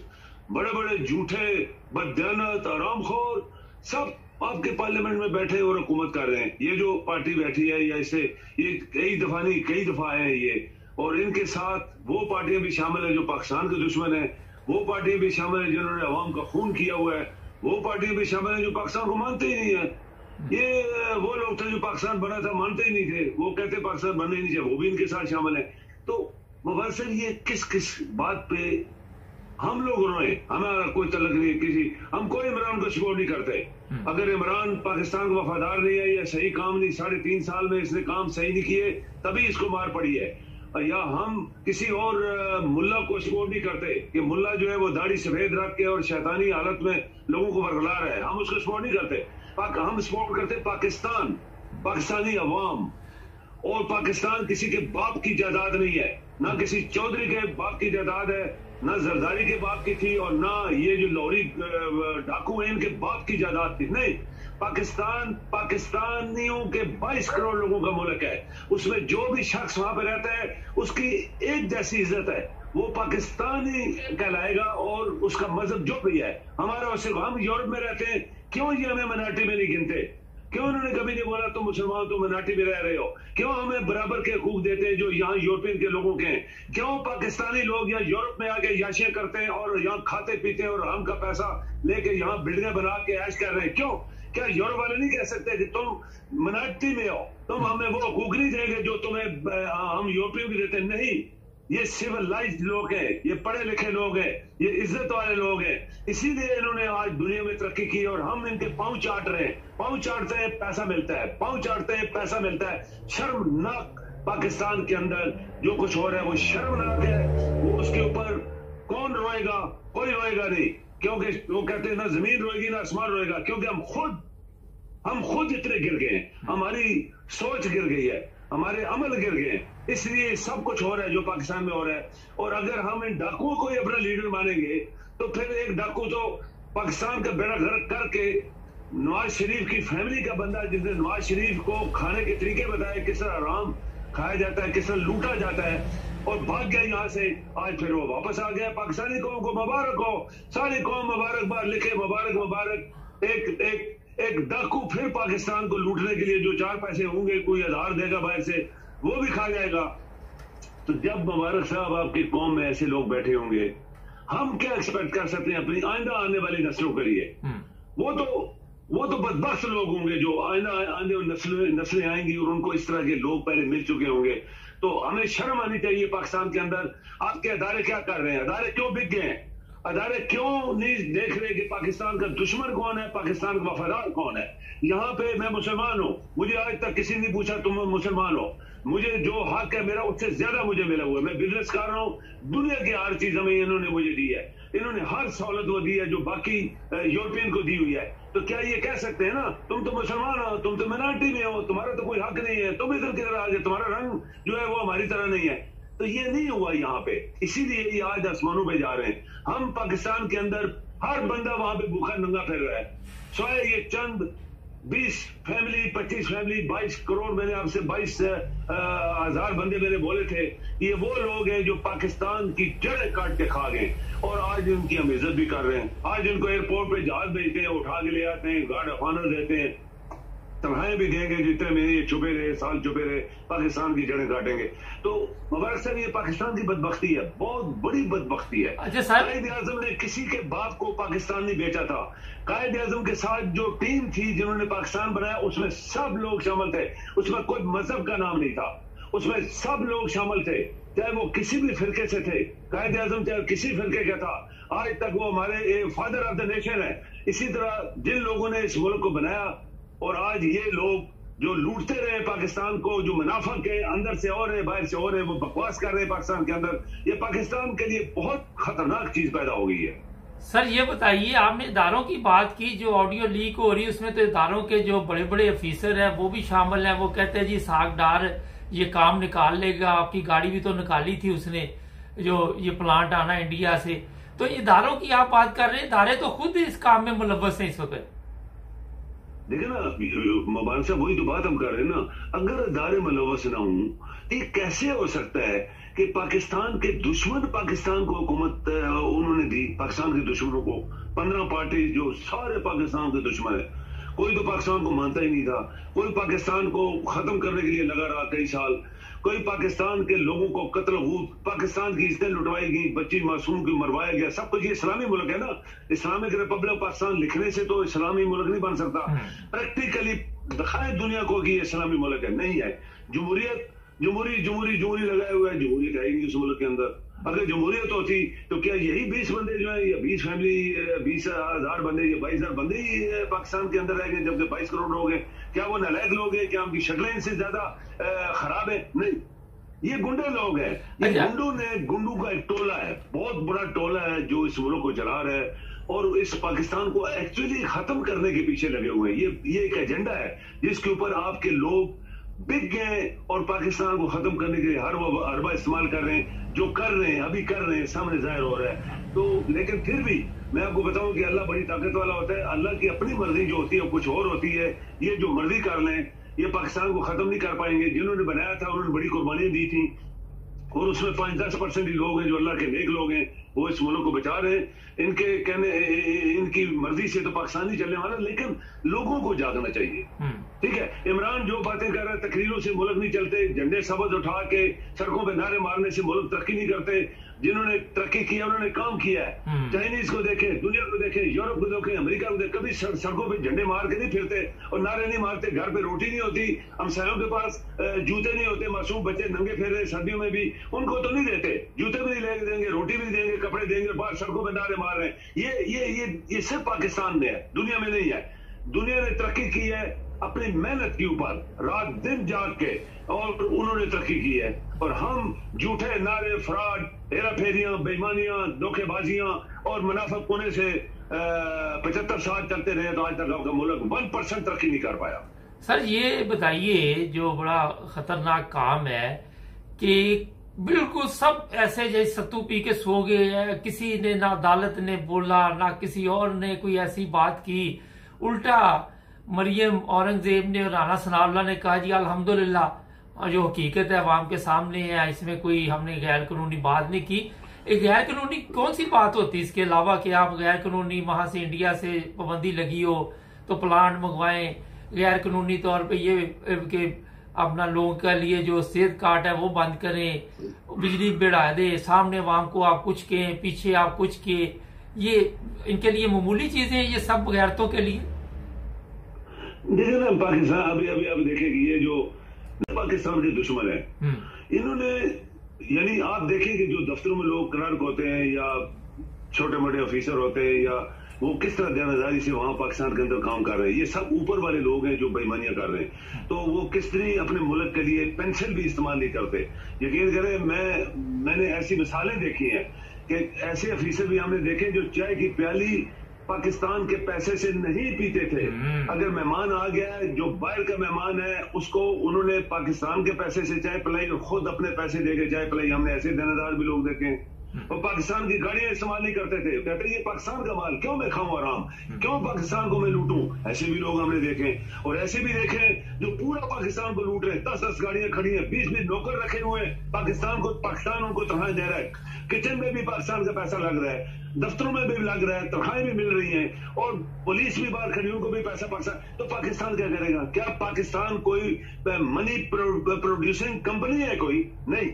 बड़े बड़े झूठे बदयानत आरामखोर, सब आपके पार्लियामेंट में बैठे और हुकूमत कर रहे हैं। ये जो पार्टी बैठी है या इसे ये कई दफा है ये, और इनके साथ वो पार्टियां भी शामिल है जो पाकिस्तान के दुश्मन है, वो पार्टियां भी शामिल है जिन्होंने अवाम का खून किया हुआ है, वो पार्टियां भी शामिल है जो पाकिस्तान को मानते ही नहीं है। ये वो लोग थे जो पाकिस्तान बना था मानते ही नहीं थे, वो कहते पाकिस्तान बनना ही नहीं चाहिए, वो भी इनके साथ शामिल है। तो मुबारक सर ये किस किस बात पे हम लोग रोए? हमारा कोई तल्लुक नहीं किसी, हम कोई इमरान को सपोर्ट नहीं करते। अगर इमरान पाकिस्तान को वफादार नहीं है या सही काम नहीं, 3.5 साल में इसने काम सही नहीं किए तभी इसको मार पड़ी है, या हम किसी और मुल्ला को सपोर्ट नहीं करते कि मुल्ला जो है वो दाढ़ी सफेद रख के और शैतानी हालत में लोगों को बरगला रहा है, हम उसको सपोर्ट नहीं करते। हम सपोर्ट करते पाकिस्तान, पाकिस्तानी अवाम। और पाकिस्तान किसी के बाप की जायदाद नहीं है, ना किसी चौधरी के बाप की जायदाद है, ना जरदारी के बाप की थी, और ना ये जो लौरी डाकू हैं इनके बाप की जायदाद थी। नहीं, पाकिस्तान पाकिस्तानियों के 22 करोड़ लोगों का मुल्क है। उसमें जो भी शख्स वहां पे रहता है उसकी एक जैसी इज्जत है, वो पाकिस्तानी कहलाएगा। और उसका मजहब जो भी है हमारा, सिर्फ हम यूरोप में रहते हैं, क्यों ये हमें मिनार्टी में नहीं गिनते? क्यों उन्होंने कभी नहीं बोला तुम मुसलमान तुम मिनार्टी में रह रहे हो? क्यों हमें बराबर के हकूक देते हैं जो यहाँ यूरोपियन के लोगों के हैं? क्यों पाकिस्तानी लोग यहाँ यूरोप में आके याशियां करते हैं और यहाँ खाते पीते हैं और हम का पैसा लेके यहाँ बिल्डिंगें बना के ऐश कर रहे हैं? क्यों? क्या यूरोप वाले नहीं कह सकते कि तुम मिनार्टी में हो, तुम हमें वो हकूक नहीं देंगे जो तुम्हें हम यूरोपियन भी देते? नहीं, ये सिविलाइज्ड लोग हैं, ये पढ़े लिखे लोग हैं, ये इज्जत वाले लोग हैं, इसीलिए इन्होंने आज दुनिया में तरक्की की और हम इनके पांव चाट रहे हैं। पांव चाटते हैं पैसा मिलता है, पांव चाटते हैं पैसा मिलता है। शर्मनाक पाकिस्तान के अंदर जो कुछ हो रहा है वो शर्मनाक है। वो उसके ऊपर कौन रोएगा? कोई रोएगा नहीं, क्योंकि वो कहते हैं ना जमीन रोएगी ना आसमान रोएगा, क्योंकि हम खुद इतने गिर गए हैं, हमारी सोच गिर गई है, हमारे अमल गिर गए हैं, इसलिए सब कुछ हो रहा है जो पाकिस्तान में हो रहा है। और अगर हम इन डाकुओं को ही अपना लीडर मानेंगे तो फिर एक डाकू तो पाकिस्तान का बेड़ा गर्क करके नवाज शरीफ की फैमिली का बंदा, जिसने नवाज शरीफ को खाने के तरीके बताए, किस तरह आराम खाया जाता है, किस तरह लूटा जाता है, और भाग गया यहाँ से। आज फिर वो वापस आ गया। पाकिस्तानी कौम को मुबारक हो, सारी कौम मुबारकबाद लिखे, मुबारक मुबारक। एक डाकू फिर पाकिस्तान को लूटने के लिए जो 4 पैसे होंगे, कोई आधार देगा बाहर से, वो भी खा जाएगा। तो जब मुबारक साहब आपकी कौम में ऐसे लोग बैठे होंगे, हम क्या एक्सपेक्ट कर सकते हैं अपनी आइंदा आने वाली नस्लों के लिए? वो तो बदबख्त लोग होंगे जो आने नस्लें आएंगी और उनको इस तरह के लोग पहले मिल चुके होंगे। तो हमें शर्म आनी चाहिए पाकिस्तान के अंदर। आपके अदारे क्या कर रहे हैं? अदारे क्यों बिक गए हैं? अदारे क्यों नहीं देख रहे कि पाकिस्तान का दुश्मन कौन है, पाकिस्तान का वफादार कौन है? यहाँ पे मैं मुसलमान हूँ, मुझे आज तक किसी ने पूछा तुम मुसलमान हो, मुझे जो हक है मेरा उससे ज्यादा मुझे मिला हुआ है। मैं बिजनेस कर रहा हूँ, दुनिया की हर चीज हमें इन्होंने मुझे दी है, इन्होंने हर सहूलत वो दी है जो बाकी यूरोपियन को दी हुई है। तो क्या ये कह सकते हैं ना तुम तो मुसलमान हो, तुम तो मिनार्टी में हो, तुम्हारा तो कोई हक नहीं है, तुम इधर किधर आ गए, तुम्हारा रंग जो है वो हमारी तरह नहीं है? तो ये नहीं हुआ यहाँ पे, इसीलिए ये आज आसमानों पे जा रहे हैं। हम पाकिस्तान के अंदर हर बंदा वहां पे भूखा नंगा फिर रहा है, स्वाय ये चंद 20 फैमिली 25 फैमिली 22 करोड़, मैंने आपसे 22,000 बंदे मैंने बोले थे, ये वो लोग हैं जो पाकिस्तान की जड़ें काट के खा गए और आज उनकी हम इज्जत भी कर रहे हैं। आज उनको एयरपोर्ट पे जहाज भेजते हैं, उठा के ले आते हैं, गार्ड ऑफ ऑनर देते हैं, तनख्वाहें भी देंगे, जितने महीने ये छुपे रहे, साल छुपे रहे, पाकिस्तान की जड़ें काटेंगे। तो मुबारक साहब ये पाकिस्तान की बदबख्ती है, बहुत बड़ी बदबख्ती है। कायद आजम ने किसी के बाप को पाकिस्तान नहीं बेचा था। कायद आजम के साथ जो टीम थी जिन्होंने पाकिस्तान बनाया, उसमें सब लोग शामिल थे, उसमें कोई मजहब का नाम नहीं था, उसमें सब लोग शामिल थे, चाहे वो किसी भी फिरके से थे। कायद आजम चाहे किसी फिरके का था, आज तक वो हमारे फादर ऑफ द नेशन है। इसी तरह जिन लोगों ने इस मुल्क को बनाया और आज ये लोग जो लूटते रहे पाकिस्तान को, जो मुनाफा के अंदर से और है बाहर से और है, वो बकवास कर रहे हैं पाकिस्तान के अंदर, ये पाकिस्तान के लिए बहुत खतरनाक चीज पैदा हो गई है। सर ये बताइए, आपने इदारों की बात की, जो ऑडियो लीक हो रही है उसमें तो इदारों के जो बड़े बड़े ऑफिसर हैं वो भी शामिल हैं। वो कहते हैं जी सागडार ये काम निकाल लेगा, आपकी गाड़ी भी तो निकाली थी उसने, जो ये प्लांट आना इंडिया से। तो इदारों की आप बात कर रहे हैं, इदारे तो खुद इस काम में मुलव्वस हैं इस वक्त। देखिए ना मुबारक साहब, वही तो बात हम कर रहे हैं ना, अगर इदारे मुलव्वस ना हों तो ये कैसे हो सकता है कि पाकिस्तान के दुश्मन पाकिस्तान को हुकूमत उन्होंने दी, पाकिस्तान के दुश्मनों को 15 पार्टी जो सारे पाकिस्तान के दुश्मन है, कोई तो पाकिस्तान को मानता ही नहीं था, कोई पाकिस्तान को खत्म करने के लिए लगा रहा कई साल, कोई पाकिस्तान के लोगों को कत्ल हूत, पाकिस्तान की इज्जतें लुटवाई गई, बच्ची मासूम को मरवाया गया, सब कुछ। ये इस्लामी मुल्क है ना, इस्लामिक रिपब्लिक पाकिस्तान लिखने से तो इस्लामी मुल्क नहीं बन सकता। प्रैक्टिकली दिखाए दुनिया को कि ये इस्लामी मुल्क है, नहीं है। जमहूरियत जमहूरी लगाए हुए है, जमहूरियत है ही नहीं उस मुल्क के अंदर। अगर जमहूरियत होती तो क्या यही 20 बंदे जो है, या 20 फैमिली, 20,000 बंदे या 22,000 बंदे ही पाकिस्तान के अंदर रह गए, जबकि 22 करोड़ लोग हैं? क्या वो नालायक लोग हैं? क्या उनकी शक्लें इनसे ज्यादा खराब है? नहीं, ये गुंडे लोग हैं। ये गुंडू का एक टोला है, बहुत बड़ा टोला है जो इस मुल्क को चला रहा है और इस पाकिस्तान को एक्चुअली खत्म करने के पीछे लगे हुए हैं। ये एक एजेंडा है जिसके ऊपर आपके लोग बिक गए और पाकिस्तान को खत्म करने के लिए हर वो अरबा इस्तेमाल कर रहे हैं, जो कर रहे हैं, अभी कर रहे हैं, सामने जाहिर हो रहा है। तो लेकिन फिर भी मैं आपको बताऊं कि अल्लाह बड़ी ताकत वाला होता है। अल्लाह की अपनी मर्जी जो होती है कुछ और होती है। ये जो मर्जी कर लें, ये पाकिस्तान को खत्म नहीं कर पाएंगे। जिन्होंने बनाया था उन्होंने बड़ी कुर्बानियां दी थी और उसमें 5-10% ही लोग हैं जो अल्लाह के नेक लोग हैं, वो इस मुल्क को बचा रहे हैं। इनके कहने, इनकी मर्जी से तो पाकिस्तान नहीं चलने वाला, लेकिन लोगों को जागना चाहिए। ठीक है, इमरान जो बातें कर रहा है, तकरीरों से मुल्क नहीं चलते, झंडे सबज उठा के सड़कों पे नारे मारने से मुल्क तरक्की नहीं करते। जिन्होंने तरक्की किया उन्होंने काम किया है। चाइनीज को देखें, दुनिया को देखें, यूरोप को देखें, अमेरिका को देखें, कभी सड़कों पे झंडे मार के नहीं फिरते और नारे नहीं मारते। घर पे रोटी नहीं होती, हमसायों के पास जूते नहीं होते, मासूम बच्चे नंगे फिर रहे सर्दियों में भी, उनको तो नहीं देते, जूते भी नहीं लेके देंगे, रोटी भी नहीं देंगे, कपड़े देंगे, बाहर सड़कों पे नारे मार रहे हैं। ये सिर्फ पाकिस्तान में है, दुनिया में नहीं है। दुनिया ने तरक्की की है अपनी मेहनत के ऊपर, रात दिन जाग के, और उन्होंने तरक्की की है। और हम झूठे नारे, फ्रॉड, हेरा फेरियां, बेईमानियां, धोखेबाजियां और मुनाफिक होने से 75 साल चलते रहे तो आज तक आपका मुल्क 1% तरक्की नहीं कर पाया। सर ये बताइए, जो बड़ा खतरनाक काम है कि बिल्कुल सब ऐसे जैसे सत्तू पी के सो गए हैं, किसी ने ना अदालत ने बोला ना किसी और ने कोई ऐसी बात की। उल्टा मरियम औरंगजेब ने और राना सनाउल्लाह ने कहा जी अल्हम्दुलिल्लाह, जो हकीकत है अवाम के सामने है, इसमें कोई हमने गैर कानूनी बात नहीं की। एक गैर कानूनी कौन सी बात होती है इसके अलावा कि आप गैर कानूनी वहां से इंडिया से पाबंदी लगी हो तो प्लांट मंगवाएं, गैर कानूनी तौर पे ये कि अपना लोगों के लिए जो सेहत कार्ड है वो बंद करें, बिजली बढ़ा दे, सामने अवाम को आप कुछ कहें, पीछे आप कुछ कहें, ये इनके लिए मामूली चीजें हैं ये सब गैरतों के लिए। देखिए ना, पाकिस्तान अभी देखें कि ये जो पाकिस्तान के दुश्मन है, इन्होंने, यानी आप देखें कि जो दफ्तरों में लोग क्लर्क होते हैं या छोटे मोटे ऑफिसर होते हैं, या वो किस तरह जानदारी से वहां पाकिस्तान के अंदर काम कर रहे हैं, ये सब ऊपर वाले लोग हैं जो बेईमानियां कर रहे हैं। तो वो किस तरह अपने मुल्क के लिए पेंसिल भी इस्तेमाल नहीं करते। यकीन करें, मैंने ऐसी मिसालें देखी हैं कि ऐसे ऑफिसर भी हमने देखे जो चाय की प्याली पाकिस्तान के पैसे से नहीं पीते थे। अगर मेहमान आ गया, जो बाहर का मेहमान है, उसको उन्होंने पाकिस्तान के पैसे से चाय पिलाई और खुद अपने पैसे देके चाय पिलाई। हमने ऐसे देनेदार भी लोग देखे। और पाकिस्तान की गाड़ियां इस्तेमाल नहीं करते थे, कहते ये पाकिस्तान का माल, क्यों मैं खाऊं आराम, क्यों पाकिस्तान को मैं लूटूं। ऐसे भी लोग हमने देखे और ऐसे भी देखे जो पूरा पाकिस्तान को लूट रहे। 10-10 गाड़ियां खड़ी हैं, 20-20 नौकर रखे हुए हैं, पाकिस्तान उनको तनख्वाहें दे रहा है। किचन में भी पाकिस्तान का पैसा लग रहा है, दफ्तरों में भी लग रहा है, तनख्वाहें भी मिल रही हैं और पुलिस भी बाहर खड़ी, उनको भी पैसा पाकिस्तान। तो पाकिस्तान क्या करेगा? क्या पाकिस्तान कोई मनी प्रोड्यूसिंग कंपनी है? कोई नहीं।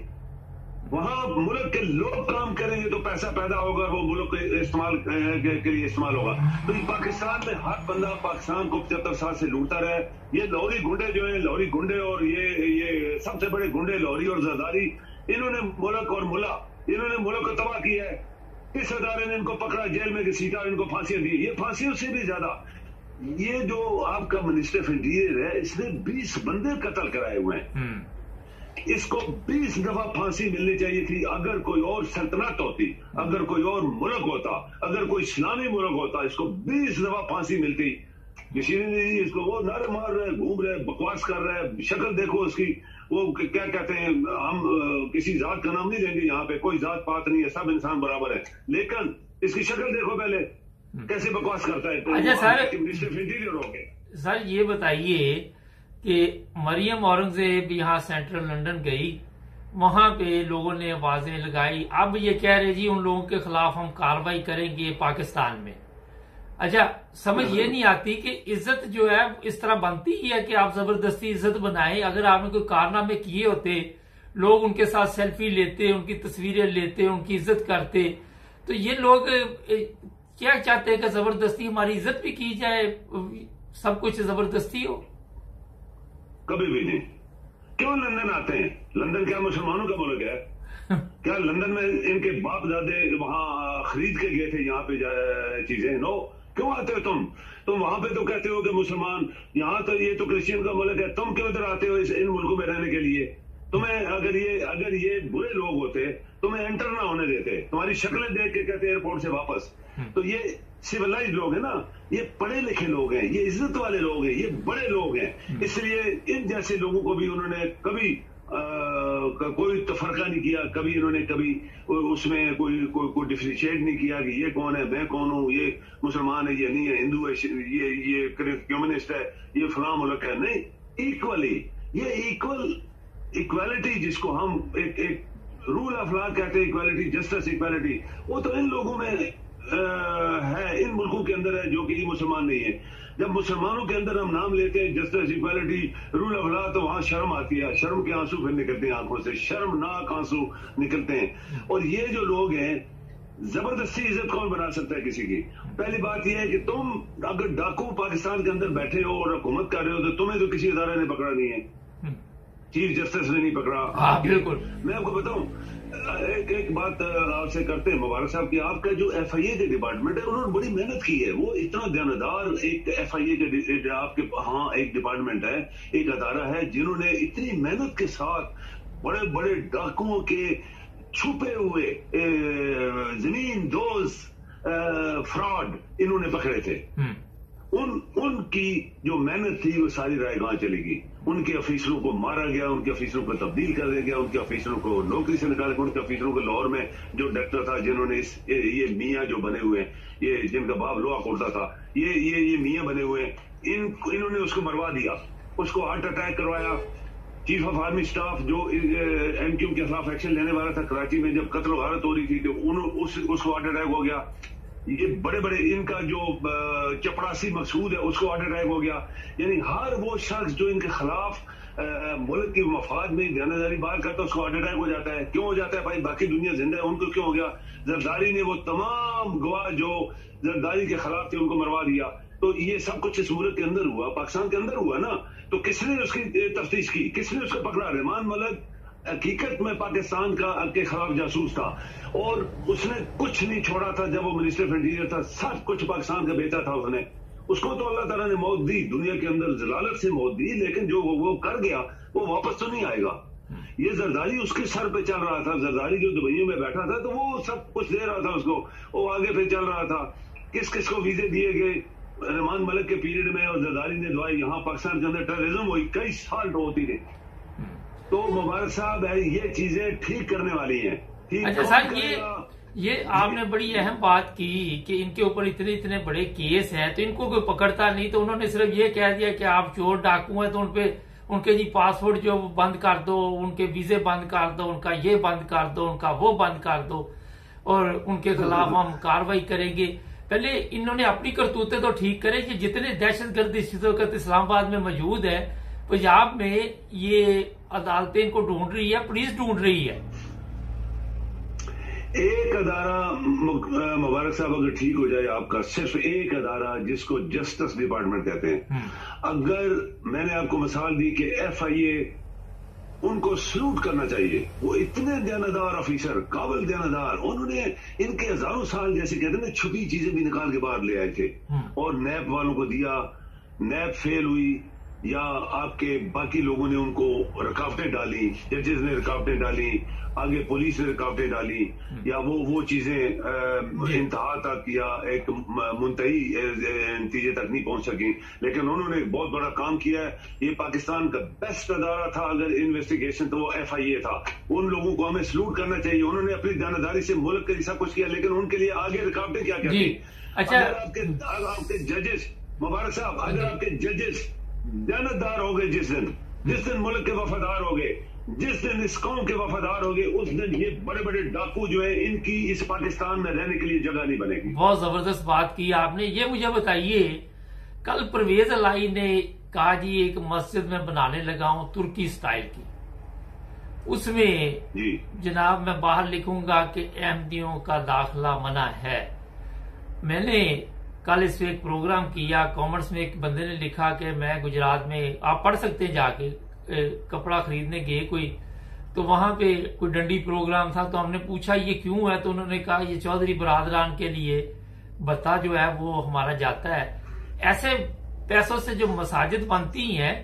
वहां मुल्क के लोग काम करेंगे तो पैसा पैदा होगा, वो मुल्क के इस्तेमाल के लिए इस्तेमाल होगा। तो पाकिस्तान में हर बंदा पाकिस्तान को 75 साल से लूटता रहा है। ये लाहौरी गुंडे जो है, लाहौरी गुंडे और ये सबसे बड़े गुंडे लाहौरी और जरदारी, इन्होंने मुल्क और मुल्ला, इन्होंने मुल्क को तबाह किया है। इस अदारे ने इनको पकड़ा, जेल में घसीटा, इनको फांसियां दी। ये फांसियों से भी ज्यादा, ये जो आपका मिनिस्टर ऑफ इंटीरियर है, इसने 20 बंदे कत्ल कराए हुए हैं। इसको 20 दफा फांसी मिलनी चाहिए थी। अगर कोई और सल्तनत होती, अगर कोई और मुल्क होता, अगर कोई इस्लामी मुल्क होता, इसको 20 दफा फांसी मिलती। किसी ने नहीं, इसको वो नारे मार रहे, घूम रहे, बकवास कर रहे हैं। शक्ल देखो उसकी, वो क्या कहते हैं, हम किसी जात का नाम नहीं लेंगे, यहाँ पे कोई जात पात नहीं है, सब इंसान बराबर है। लेकिन इसकी शक्ल देखो पहले, कैसे बकवास करता है। तो अच्छा सर, मिनिस्टर ऑफ इंटीरियर हो गए। सर ये बताइए कि मरियम औरंगजेब यहाँ सेंट्रल लंदन गई, वहां पे लोगों ने आवाजें लगाई, अब ये कह रहे जी उन लोगों के खिलाफ हम कार्रवाई करेंगे पाकिस्तान में। अच्छा, समझ ये नहीं आती कि इज्जत जो है इस तरह बनती ही है कि आप जबरदस्ती इज्जत बनाएं। अगर आपने कोई कारनामे किए होते, लोग उनके साथ सेल्फी लेते, उनकी तस्वीरें लेते, उनकी इज्जत करते, तो ये लोग क्या चाहते हैं कि जबरदस्ती हमारी इज्जत भी की जाए, सब कुछ जबरदस्ती हो? कभी भी नहीं। क्यों लंदन आते हैं? लंदन क्या मुसलमानों का मुल्क है? क्या लंदन में इनके बाप दादे वहां खरीद के गए थे यहाँ पे चीजें? नो। क्यों आते हो तुम वहां पे तो कहते हो कि मुसलमान, यहाँ तो ये तो क्रिश्चियन का मुल्क है, तुम क्यों इधर आते हो इन मुल्कों में रहने के लिए? तुम्हें अगर ये बुरे लोग होते तुम्हें एंटर ना होने देते, तुम्हारी शक्लें देख के कहते एयरपोर्ट से वापस। तो ये सिविलाइज लोग हैं ना, ये पढ़े लिखे लोग हैं, ये इज्जत वाले लोग हैं, ये बड़े लोग हैं, इसलिए इन जैसे लोगों को भी उन्होंने कभी कोई तफरका नहीं किया, कभी इन्होंने कभी उसमें कोई डिफरेंशिएट नहीं किया कि ये कौन है, मैं कौन हूँ, ये मुसलमान है, ये नहीं है, हिंदू है, ये कम्युनिस्ट है, ये फलां मुल्क है। नहीं, इक्वली, ये इक्वालिटी जिसको हम एक रूल ऑफ लॉ कहते हैं, इक्वालिटी, जस्टिस, इक्वालिटी, वो तो इन लोगों में है, इन मुल्कों के अंदर है जो कि मुसलमान नहीं है। जब मुसलमानों के अंदर हम नाम लेते हैं justice, equality, rule of law, तो वहां शर्म आती है, शर्म के आंसू फिर निकलते हैं आंखों से, शर्मनाक आंसू निकलते हैं। और ये जो लोग हैं, जबरदस्ती इज्जत कौन बना सकता है किसी की? पहली बात यह है कि तुम अगर डाकू पाकिस्तान के अंदर बैठे हो और हुकूमत कर रहे हो, तो तुम्हें तो किसी इदारे ने पकड़ा नहीं है, चीफ जस्टिस ने नहीं पकड़ा। बिल्कुल। मैं आपको बताऊं, एक बात आपसे करते हैं मुबारक साहब की, आपका जो FIA के डिपार्टमेंट है, उन्होंने बड़ी मेहनत की है, वो इतना ध्यानदार एक FIA के आपके एक डिपार्टमेंट है, एक अदारा है, जिन्होंने इतनी मेहनत के साथ बड़े बड़े डाकुओं के छुपे हुए जमीन दोज फ्रॉड इन्होंने पकड़े थे। उनकी जो मेहनत थी वो सारी रायगां चलेगी। उनके अफीसरों को मारा गया, उनके अफीसरों को तब्दील कर दिया गया, उनके अफीसरों को नौकरी से निकाला गया, उनके अफीसरों को लाहौर में जो डायरेक्टर था, जिन्होंने ये मियाँ जो बने हुए हैं, ये जिनका बाप लोहा खोलता था, ये मियाँ बने हुए हैं, इन्होंने उसको मरवा दिया, उसको हार्ट अटैक करवाया। चीफ ऑफ आर्मी स्टाफ जो MQ के खिलाफ एक्शन लेने वाला था कराची में, जब कत्ल वारत हो रही थी, तो उसको हार्ट अटैक हो गया। ये बड़े बड़े इनका जो चपड़ासी मकसूद है, उसको हार्ट अटैक हो गया। यानी हर वो शख्स जो इनके खिलाफ मुल्क के मफाद में ध्यानदारी बात करता है, उसको हार्ट अटैक हो जाता है। क्यों हो जाता है भाई? बाकी दुनिया जिंदा है, उनको क्यों हो गया? जरदारी ने वो तमाम गवाह जो जरदारी के खिलाफ थे उनको मरवा दिया। तो ये सब कुछ इस मुल्क के अंदर हुआ, पाकिस्तान के अंदर हुआ ना। तो किसने उसकी तफ्तीश की, किसने उसको पकड़ा? रहमान मलिक हकीकत में पाकिस्तान के खिलाफ जासूस था और उसने कुछ नहीं छोड़ा था। जब वो मिनिस्टर ऑफ इंटीरियर था, सब कुछ पाकिस्तान का बेचा था उसने। उसको तो अल्लाह ताला ने मौत दी, दुनिया के अंदर जलालत से मौत दी, लेकिन जो वो कर गया वो वापस तो नहीं आएगा। ये जरदारी उसके सर पे चल रहा था, जरदारी जो दुबई में बैठा था, तो वो सब कुछ दे रहा था उसको, वो आगे पे चल रहा था। किस किस को वीजे दिए गए रहमान मलिक के पीरियड में, और जरदारी ने दवाई यहाँ पाकिस्तान के अंदर टेररिज्म हुई, कई साल होती रही। तो मुबारक साहब है, ये चीजें ठीक करने वाली हैं। अच्छा सर, ये आपने बड़ी अहम बात की कि इनके ऊपर इतने इतने बड़े केस हैं, तो इनको कोई पकड़ता नहीं, तो उन्होंने सिर्फ ये कह दिया कि आप चोर डाकू हैं, तो उनके जी पासपोर्ट जो बंद कर दो, उनके वीजे बंद कर दो, उनका ये बंद कर दो, उनका वो बंद कर दो, और उनके खिलाफ हम कार्रवाई करेंगे। पहले इन्होंने अपनी करतूतें तो ठीक करें कि जितने दहशतगर्द इस वक्त इस्लामाबाद में मौजूद है, पंजाब में ये अदालतें इनको ढूंढ रही है, पुलिस ढूंढ रही है। एक अदारा मुबारक साहब अगर ठीक हो जाए आपका, सिर्फ एक अदारा जिसको जस्टिस डिपार्टमेंट कहते हैं, अगर मैंने आपको मिसाल दी कि FIA, उनको सल्यूट करना चाहिए। वो इतने ध्यानदार ऑफिसर, काबिल ध्यानदार, उन्होंने इनके हजारों साल जैसे कहते हैं ना छुपी चीजें भी निकाल के बाहर ले आए थे और नैब वालों को दिया। नैब फेल हुई या आपके बाकी लोगों ने उनको रुकावटें डाली, जजेस ने रुकावटें डाली, आगे पुलिस ने रुकावटें डाली, या वो चीजें इंतहा तक या एक मुंतही नतीजे तक नहीं पहुंच सकी। लेकिन उन्होंने बहुत बड़ा काम किया है। ये पाकिस्तान का बेस्ट अदारा था अगर इन्वेस्टिगेशन, तो वो FIA था। उन लोगों को हमें सल्यूट करना चाहिए। उन्होंने अपनी जानदारी से मुल्क के लिए सब कुछ किया, लेकिन उनके लिए आगे रुकावटें क्या क्या थी। अच्छा, अगर आपके जजेस, मुबारक साहब, अगर आपके जजेस जानदार हो गए, जिस दिन मुल्क के वफादार हो गए, जिस दिन इस कौम के वफादार होंगे उस दिन ये बड़े बड़े डाकू जो है इनकी इस पाकिस्तान में रहने के लिए जगह नहीं बनेगी। बहुत जबरदस्त बात की आपने। ये मुझे बताइए, कल परवेज लाई ने कहा जी एक मस्जिद में बनाने लगा हूं तुर्की स्टाइल की, उसमें जी जनाब मैं बाहर लिखूंगा कि अहमदियों का दाखिला मना है। मैंने कल इस पे एक प्रोग्राम किया, कॉमर्स में एक बंदे ने लिखा कि मैं गुजरात में, आप पढ़ सकते हैं जाके, कपड़ा खरीदने गए कोई, तो वहां पे कोई डंडी प्रोग्राम था, तो हमने पूछा ये क्यों है, तो उन्होंने कहा ये चौधरी बरादरान के लिए भत्ता जो है वो हमारा जाता है। ऐसे पैसों से जो मसाजिद बनती हैं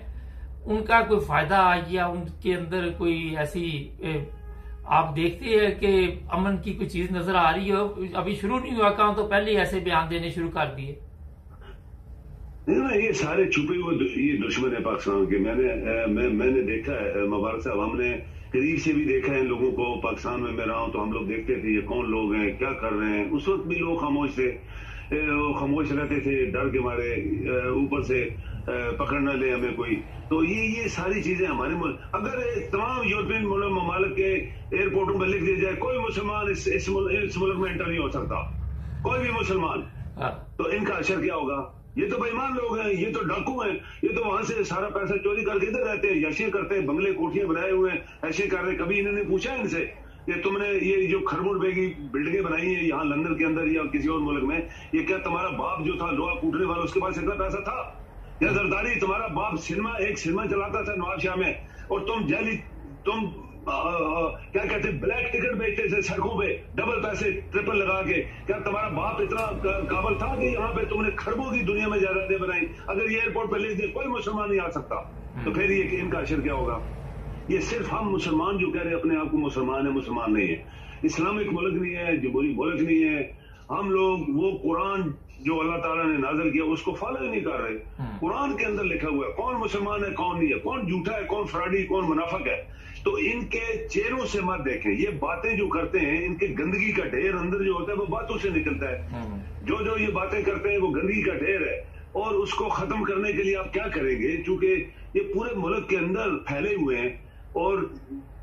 उनका कोई फायदा या उनके अंदर कोई ऐसी आप देखते हैं कि अमन की कोई चीज नजर आ रही हो? अभी शुरू नहीं हुआ काम तो पहले ही ऐसे बयान देने शुरू कर दिए। नहीं, ये सारे छुपे हुए ये दुश्मन है पाकिस्तान के। मैंने देखा है मुबारक साहब, हमने करीब से भी देखा है इन लोगों को। पाकिस्तान में मैं रहा हूं तो हम लोग देखते थे ये कौन लोग हैं, क्या कर रहे हैं। उस वक्त भी लोग खामोश थे, खामोश रहते थे डर के मारे, ऊपर से पकड़ न ले हमें कोई। तो ये सारी चीजें हमारे मुल्क, अगर तमाम यूरोपियन ममालिक के एयरपोर्टों पर लिख दिया जाए कोई मुसलमान इस मुल्क में एंटर नहीं हो सकता, कोई भी मुसलमान, तो इनका असर क्या होगा? ये तो बेईमान लोग हैं, ये तो डाकू हैं, ये तो वहां से सारा पैसा चोरी करके इधर रहते हैं, यशी करते हैं, बंगले कोठियां बनाए हुए हैं, ऐसे कर रहे। कभी इन्होंने पूछा इनसे कि तुमने ये जो खरबुर बेगी बिल्डिंगें बनाई है यहाँ लंदन के अंदर या किसी और मुल्क में, ये क्या तुम्हारा बाप जो था लोहा कूटने वाला उसके पास इतना पैसा था? या जरदारी तुम्हारा बाप एक सिनेमा चलाता था नवाबशाह में, और तुम क्या कहते ब्लैक टिकट बेचते थे सड़कों पे डबल पैसे ट्रिपल लगा के? क्या तुम्हारा बाप इतना काबल था कि यहाँ पे तुमने खरबों की दुनिया में जायदादें बनाई? अगर ये एयरपोर्ट पे लिख दे कोई मुसलमान नहीं आ सकता, तो फिर ये इनका असर क्या होगा? ये सिर्फ हम मुसलमान जो कह रहे हैं अपने आप को मुसलमान है, मुसलमान नहीं है। इस्लामिक मुल्क नहीं है, जमहूरी मुल्क नहीं है। हम लोग वो कुरान जो अल्लाह ताला ने नाज़िल किया उसको फॉलो ही नहीं कर रहे। कुरान के अंदर लिखा हुआ है कौन मुसलमान है कौन नहीं है, कौन झूठा है कौन फ्रॉडी कौन मुनाफिक है। तो इनके चेहरों से मत देखें, ये बातें जो करते हैं इनके गंदगी का ढेर अंदर जो होता है वो बातों से निकलता है। जो ये बातें करते हैं वो गंदगी का ढेर है, और उसको खत्म करने के लिए आप क्या करेंगे? चूंकि ये पूरे मुल्क के अंदर फैले हुए हैं, और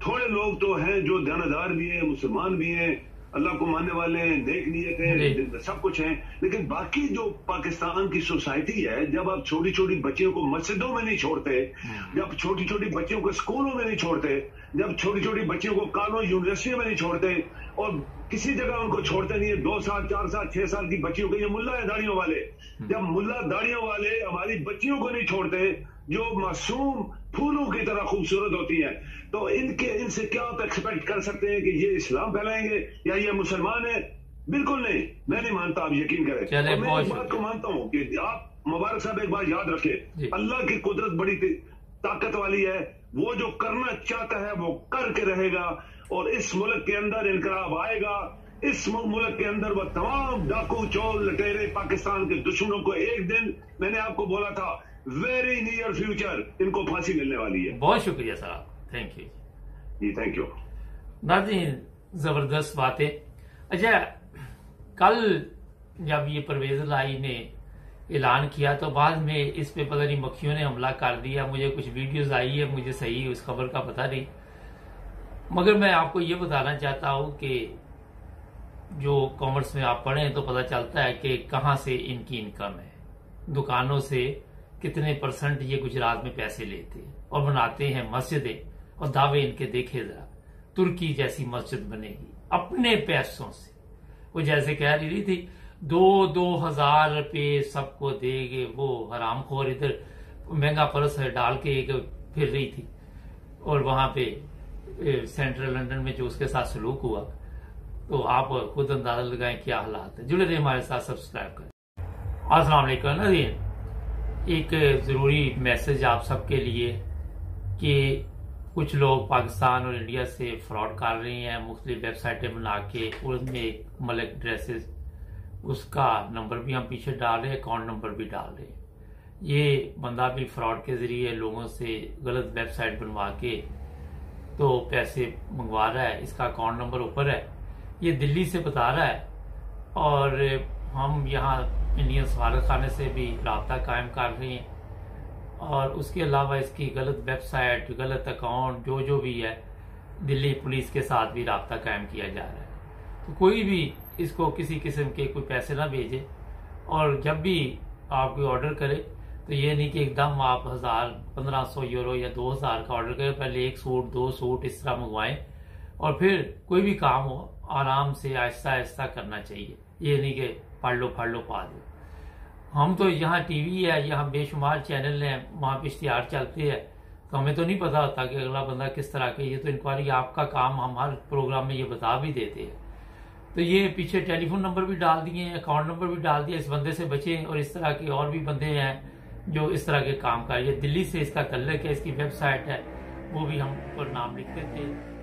थोड़े लोग तो हैं जो दानादार भी हैं, मुसलमान भी हैं, अल्लाह को मानने वाले हैं, नेक नीयत है, सब कुछ है। लेकिन बाकी जो पाकिस्तान की सोसाइटी है, जब आप छोटी छोटी बच्चियों को मस्जिदों में नहीं छोड़ते, जब छोटी छोटी बच्चियों को स्कूलों में नहीं छोड़ते, जब छोटी छोटी बच्चियों को कॉलेज यूनिवर्सिटी में नहीं छोड़ते, और किसी जगह उनको छोड़ते नहीं है, 2 साल 4 साल 6 साल की बच्चियों को, ये मुल्ला है दाढ़ियों वाले, जब मुल्ला दाढ़ियों वाले हमारी बच्चियों को नहीं छोड़ते जो मासूम फूलों की तरह खूबसूरत होती है, तो इनसे क्या आप एक्सपेक्ट कर सकते हैं कि ये इस्लाम फैलाएंगे या ये मुसलमान है? बिल्कुल नहीं, मैं नहीं मानता, आप यकीन करें। मैं इस बात को मानता हूं कि आप मुबारक साहब एक बात याद रखें, अल्लाह की कुदरत बड़ी ताकत वाली है, वो जो करना चाहता है वो करके रहेगा, और इस मुल्क के अंदर इनकलाब आएगा। इस मुल्क के अंदर वो तमाम डाकू चोर लटेरे पाकिस्तान के दुश्मनों को एक दिन, मैंने आपको बोला था, वेरी नियर फ्यूचर इनको फांसी मिलने वाली है। बहुत शुक्रिया साहब, thank you ji, thank you नाज़रीन, जबरदस्त बातें। अच्छा, कल जब ये परवेज लाई ने ऐलान किया तो बाद में इस पे पता नहीं मक्खियों ने हमला कर दिया। मुझे कुछ वीडियोस आई है, मुझे सही उस खबर का पता नहीं, मगर मैं आपको ये बताना चाहता हूं कि जो कॉमर्स में आप पढ़ें तो पता चलता है कि कहां से इनकी इनकम है, दुकानों से कितने % ये गुजरात में पैसे लेते हैं और बनाते हैं मस्जिदें, और दावे इनके देखे जरा, तुर्की जैसी मस्जिद बनेगी अपने पैसों से। वो जैसे कह रही थी 2,000 रुपये सबको देंगे, वो हरामखोर इधर महंगा पर्स डाल के एक फिर रही थी, और वहां पे सेंट्रल लंदन में जो उसके साथ सलूक हुआ, तो आप खुद अंदाजा लगाएं क्या हालात है। जुड़े रहे हमारे साथ, सब्सक्राइब करें। अस्सलाम वालेकुम नाज़रीन, एक जरूरी मैसेज आप सबके लिए कि कुछ लोग पाकिस्तान और इंडिया से फ्रॉड कर रहे हैं, मुख्तलिफ वेबसाइटें बना के, उनमें मलिक ड्रेसेस, उसका नंबर भी हम पीछे डाल रहे हैं, अकाउंट नंबर भी डाल रहे हैं। ये बंदा भी फ्रॉड के जरिए लोगों से गलत वेबसाइट बनवा के तो पैसे मंगवा रहा है। इसका अकाउंट नंबर ऊपर है, ये दिल्ली से बता रहा है, और हम यहाँ इंडियन सफारत खाने से भी राब्ता कायम कर रहे हैं, और उसके अलावा इसकी गलत वेबसाइट, गलत अकाउंट जो भी है, दिल्ली पुलिस के साथ भी राब्ता कायम किया जा रहा है। तो कोई भी इसको किसी किस्म के कोई पैसे ना भेजे, और जब भी आप कोई ऑर्डर करे तो ये नहीं कि एकदम आप 1000-1500 यूरो या 2000 का ऑर्डर करें, पहले 1 सूट 2 सूट इस तरह मंगवाएं, और फिर कोई भी काम हो आराम से आहिस्ता आहिस्ता करना चाहिए। ये नहीं कि फाड़ लो पा दो। हम तो यहाँ टीवी है, यहाँ बेशुमार चैनल हैं, वहाँ पे इश्तिहार चलते हैं, तो हमें तो नहीं पता होता कि अगला बंदा किस तरह के। ये तो इंक्वायरी आपका काम, हम हर प्रोग्राम में ये बता भी देते हैं। तो ये पीछे टेलीफोन नंबर भी डाल दिए हैं, अकाउंट नंबर भी डाल दिया, इस बंदे से बचें। और इस तरह के और भी बंदे हैं जो इस तरह के काम कर, ये दिल्ली से इसका तल्लुक है, इसकी वेबसाइट है, वो भी हम ऊपर नाम लिख देते हैं।